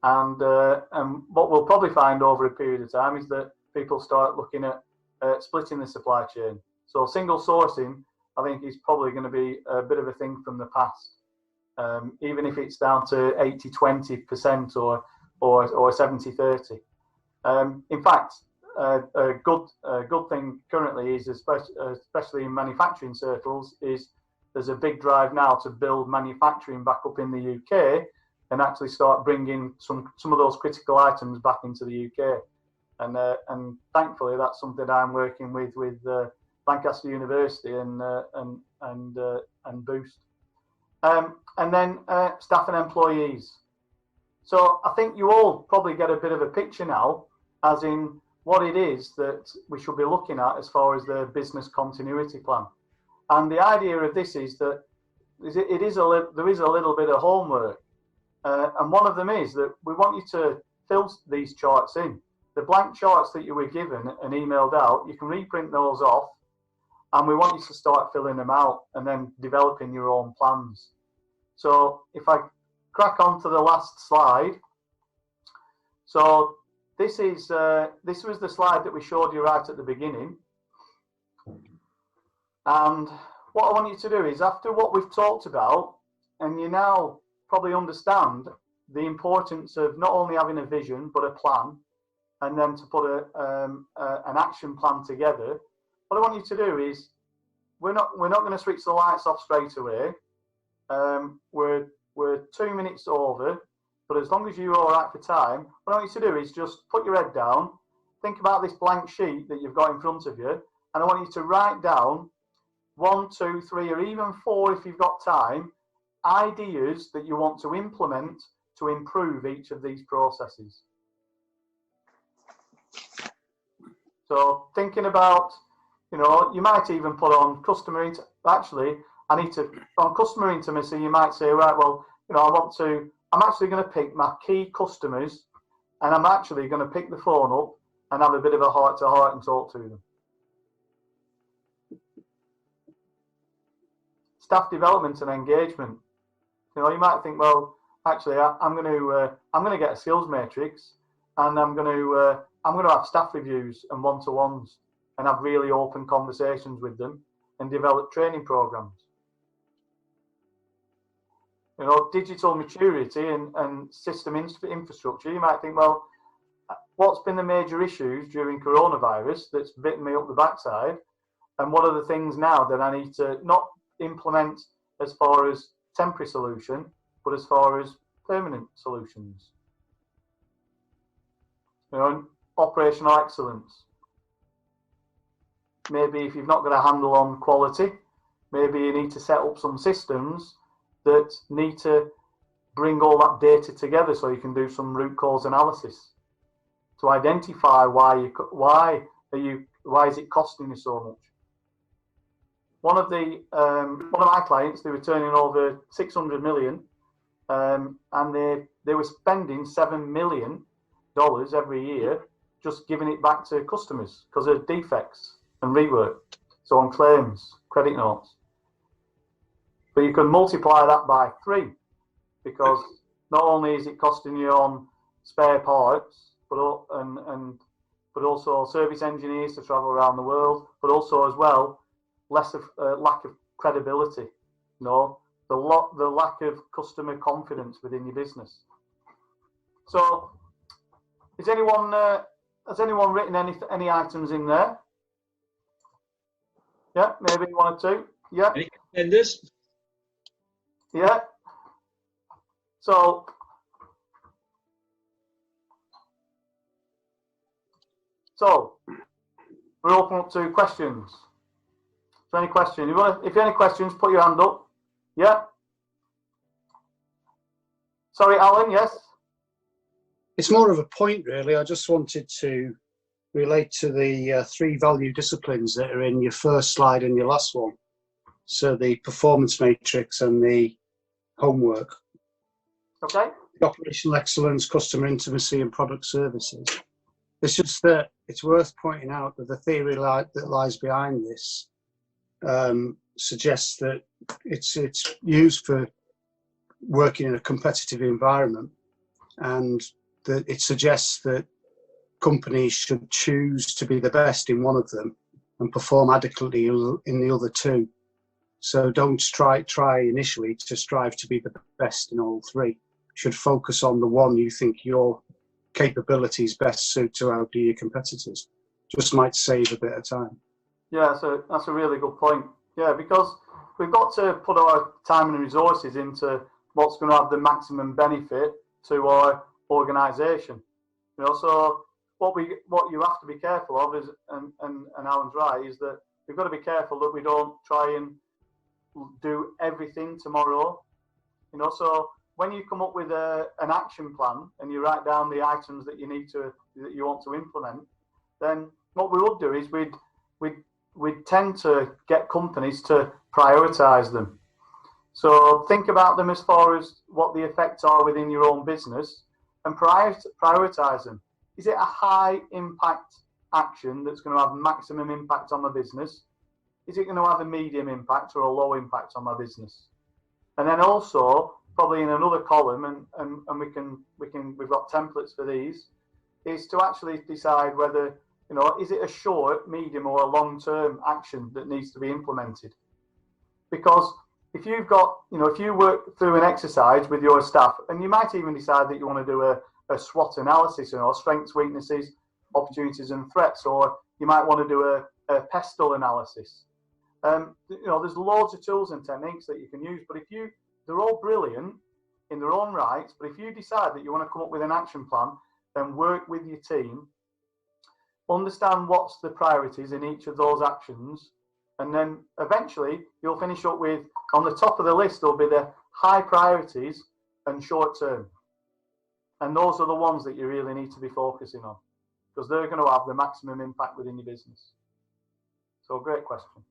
And what we'll probably find over a period of time is that people start looking at splitting the supply chain. So single sourcing, I think, is probably going to be a bit of a thing from the past, even if it's down to 80-20% or 70-30. In fact, a good thing currently is, especially in manufacturing circles, is there's a big drive now to build manufacturing back up in the UK and actually start bringing some of those critical items back into the UK. And thankfully, that's something I'm working with Lancaster University and Boost, and then staff and employees. So I think you all probably get a bit of a picture now, as in what it is that we should be looking at as far as the business continuity plan. And the idea of this is that there is a little bit of homework, and one of them is that we want you to fill these charts in. The blank charts that you were given and emailed out, you can reprint those off, and we want you to start filling them out and then developing your own plans. So if I crack on to the last slide. So this was the slide that we showed you right at the beginning. And what I want you to do is, after what we've talked about, and you now probably understand the importance of not only having a vision, but a plan, and then to put an action plan together. What I want you to do is, we're not going to switch the lights off straight away. We're 2 minutes over, but as long as you're all right for time, what I want you to do is just put your head down, think about this blank sheet that you've got in front of you, and I want you to write down 1, 2, 3, or even 4 if you've got time, ideas that you want to implement to improve each of these processes. So thinking about, you know, you might even put on customer, actually, on customer intimacy, you might say, right, well, you know, I'm actually going to pick my key customers, and I'm actually going to pick the phone up and have a bit of a heart-to-heart and talk to them. Staff development and engagement. You know, you might think, well, actually, I'm going to get a skills matrix, and I'm going to have staff reviews and one-to-ones, and have really open conversations with them, and develop training programs. You know, digital maturity and system infrastructure, you might think, well, what's been the major issues during coronavirus that's bitten me up the backside? And what are the things now that I need to not implement as far as temporary solution, but as far as permanent solutions? You know, operational excellence. Maybe if you've not got a handle on quality, maybe you need to set up some systems that need to bring all that data together so you can do some root cause analysis to identify why is it costing you so much. One of my clients, they were turning over 600 million, and they were spending $7 million every year just giving it back to customers because of defects and rework, so on claims, credit notes. But you can multiply that by 3, because not only is it costing you on spare parts, but also service engineers to travel around the world, but also as well less of lack of credibility. You know, the lack of customer confidence within your business. So, has anyone written any items in there? Yeah, maybe 1 or 2. Yeah. Any contenders? Yeah. So we're open up to questions. So any question? If you have any questions, put your hand up. Yeah. Sorry, Alan. Yes. It's more of a point, really. I just wanted to relate to the 3 value disciplines that are in your first slide and your last one. So the performance matrix and the homework. Okay. Operational excellence, customer intimacy, and product services. It's just that it's worth pointing out that the theory that lies behind this suggests that it's used for working in a competitive environment, and that it suggests that companies should choose to be the best in one of them and perform adequately in the other 2. So don't try initially to strive to be the best in all 3. You should focus on the one you think your capabilities best suit to outdo your competitors. Just might save a bit of time. Yeah, so that's a really good point. Yeah, because we've got to put our time and resources into what's going to have the maximum benefit to our organisation. You know, so what you have to be careful of is, and Alan's right, is that we've got to be careful that we don't try and do everything tomorrow. You know, so when you come up with an action plan and you write down the items that you want to implement, then what we would do is we'd tend to get companies to prioritise them. So think about them as far as what the effects are within your own business and prioritise them. Is it a high impact action that's going to have maximum impact on my business? Is it going to have a medium impact or a low impact on my business? And then also, probably in another column, and we've got templates for these, is to actually decide whether, you know, is it a short, medium, or a long-term action that needs to be implemented? Because if you've got, you know, if you work through an exercise with your staff, and you might even decide that you want to do a SWOT analysis, you know, strengths, weaknesses, opportunities, and threats, or you might want to do a pestle analysis. You know, there's loads of tools and techniques that you can use, but they're all brilliant in their own rights. But if you decide that you want to come up with an action plan, then work with your team, understand what's the priorities in each of those actions, and then eventually you'll finish up with, on the top of the list, there'll be the high priorities and short term. And those are the ones that you really need to be focusing on, because they're going to have the maximum impact within your business. So, great question.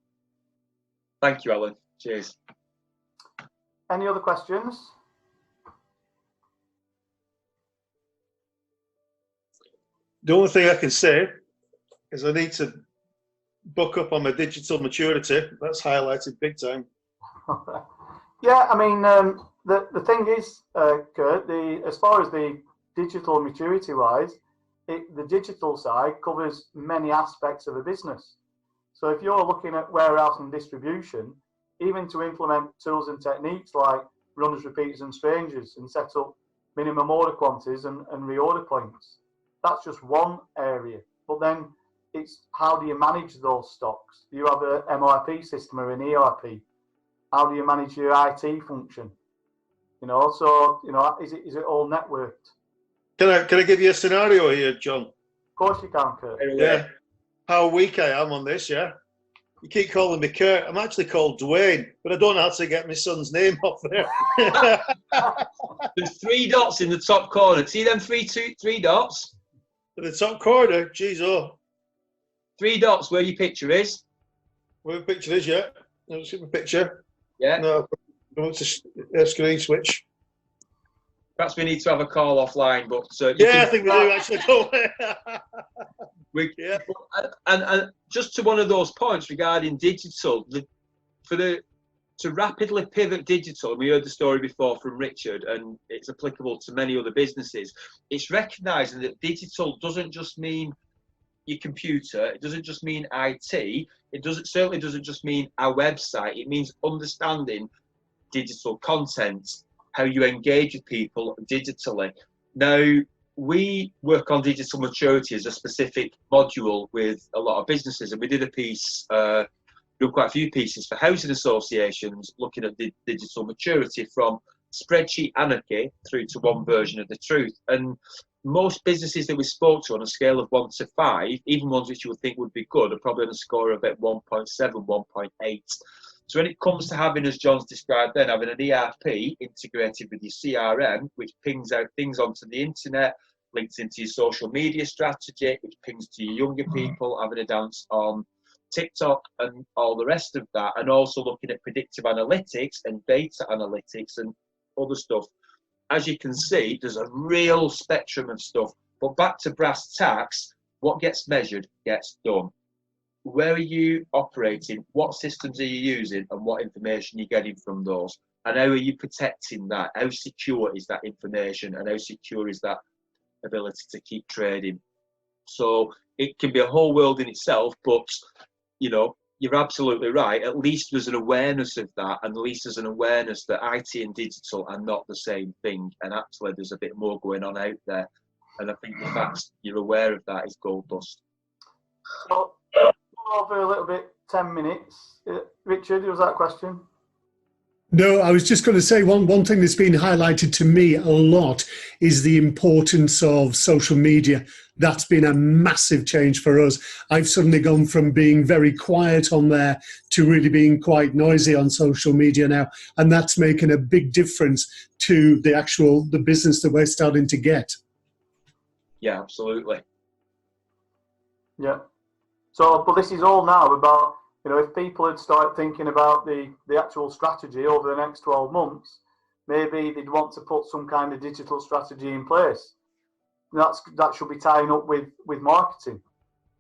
Thank you, Alan. Cheers. Any other questions? The only thing I can say is I need to buck up on my digital maturity. That's highlighted big time. Yeah, I mean, the thing is, Kurt, as far as the digital maturity wise, the digital side covers many aspects of a business. So if you're looking at warehouse and distribution, even to implement tools and techniques like runners, repeaters and strangers and set up minimum order quantities and reorder points. That's just one area. But then it's how do you manage those stocks? Do you have a MRP system or an ERP? How do you manage your IT function? You know, so, you know, is it all networked? Can I give you a scenario here, John? Of course you can, Kurt. Yeah. How weak I am on this, yeah? You keep calling me Kurt. I'm actually called Dwayne, but I don't actually get my son's name off there. There's 3 dots in the top corner. See them three dots? In the top corner, geez, oh. 3 dots where your picture is. Where the picture is, yeah? Let's see the picture. Yeah. No, I want to screen switch. Perhaps we need to have a call offline, but yeah, I think we do actually. Yeah. And just to one of those points regarding digital, to rapidly pivot digital, and we heard the story before from Richard, and it's applicable to many other businesses. It's recognising that digital doesn't just mean your computer, it doesn't just mean IT, certainly doesn't just mean our website. It means understanding digital content, how you engage with people digitally. Now, we work on digital maturity as a specific module with a lot of businesses, and we did a piece, done quite a few pieces for housing associations looking at digital maturity from spreadsheet anarchy through to one version of the truth. And most businesses that we spoke to on a scale of 1 to 5, even ones which you would think would be good, are probably on a score of about 1.7, 1.8. So when it comes to having, as John's described then, having an ERP integrated with your CRM, which pings out things onto the internet, links into your social media strategy, which pings to your younger people, having a dance on TikTok and all the rest of that, and also looking at predictive analytics and data analytics and other stuff. As you can see, there's a real spectrum of stuff. But back to brass tacks, what gets measured gets done. Where are you operating? What systems are you using? And what information are you getting from those? And how are you protecting that? How secure is that information? And how secure is that ability to keep trading? So it can be a whole world in itself, but you know, you're absolutely right. At least there's an awareness of that, and at least there's an awareness that IT and digital are not the same thing. And actually, there's a bit more going on out there. And I think the fact you're aware of that is gold dust. So, over a little bit, 10 minutes. Richard, was that a question? No, I was just going to say one thing that's been highlighted to me a lot is the importance of social media. That's been a massive change for us. I've suddenly gone from being very quiet on there to really being quite noisy on social media now. And that's making a big difference to the business that we're starting to get. Yeah, absolutely. Yeah. So, but this is all now about, you know, if people had started thinking about the actual strategy over the next 12 months, maybe they'd want to put some kind of digital strategy in place. That should be tying up with marketing,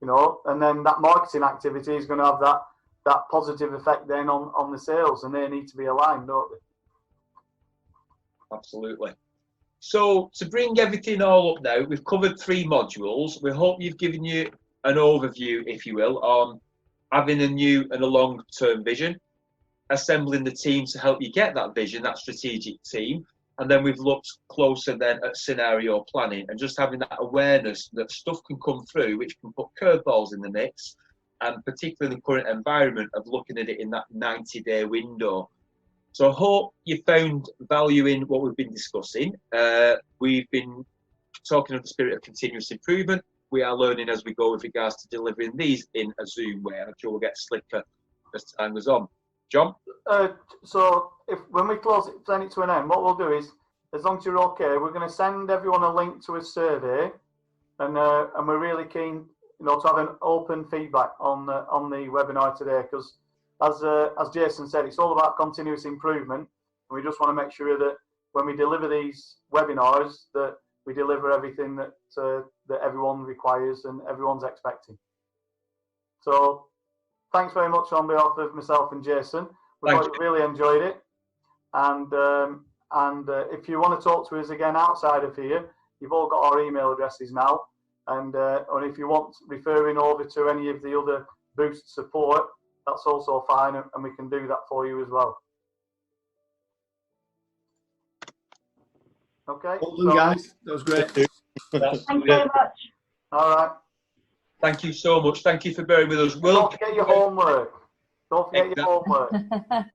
you know, and then that marketing activity is going to have that positive effect then on the sales, and they need to be aligned, don't they? Absolutely. So to bring everything all up now, we've covered 3 modules. We hope you've given you an overview, if you will, on having a new and a long-term vision, assembling the team to help you get that vision, that strategic team. And then we've looked closer then at scenario planning and just having that awareness that stuff can come through which can put curveballs in the mix, and particularly in the current environment of looking at it in that 90-day window. So I hope you found value in what we've been discussing. We've been talking of the spirit of continuous improvement. We are learning as we go with regards to delivering these in a Zoom way. I'm sure we'll get slicker as time goes on. John? So when we send it to an end, what we'll do is, as long as you're okay, we're going to send everyone a link to a survey, and we're really keen, you know, to have an open feedback on the webinar today, because as Jason said, it's all about continuous improvement, and we just want to make sure that when we deliver these webinars, that we deliver everything that everyone requires and everyone's expecting. So thanks very much on behalf of myself and Jason. We really enjoyed it. And if you want to talk to us again outside of here, you've all got our email addresses now. And if you want referring over to any of the other Boost support, that's also fine, and we can do that for you as well. Okay. Well done, guys. That was great. That's Thank you very much. All right. Thank you so much. Thank you for bearing with us. Don't forget your homework. Don't forget your Exactly. homework.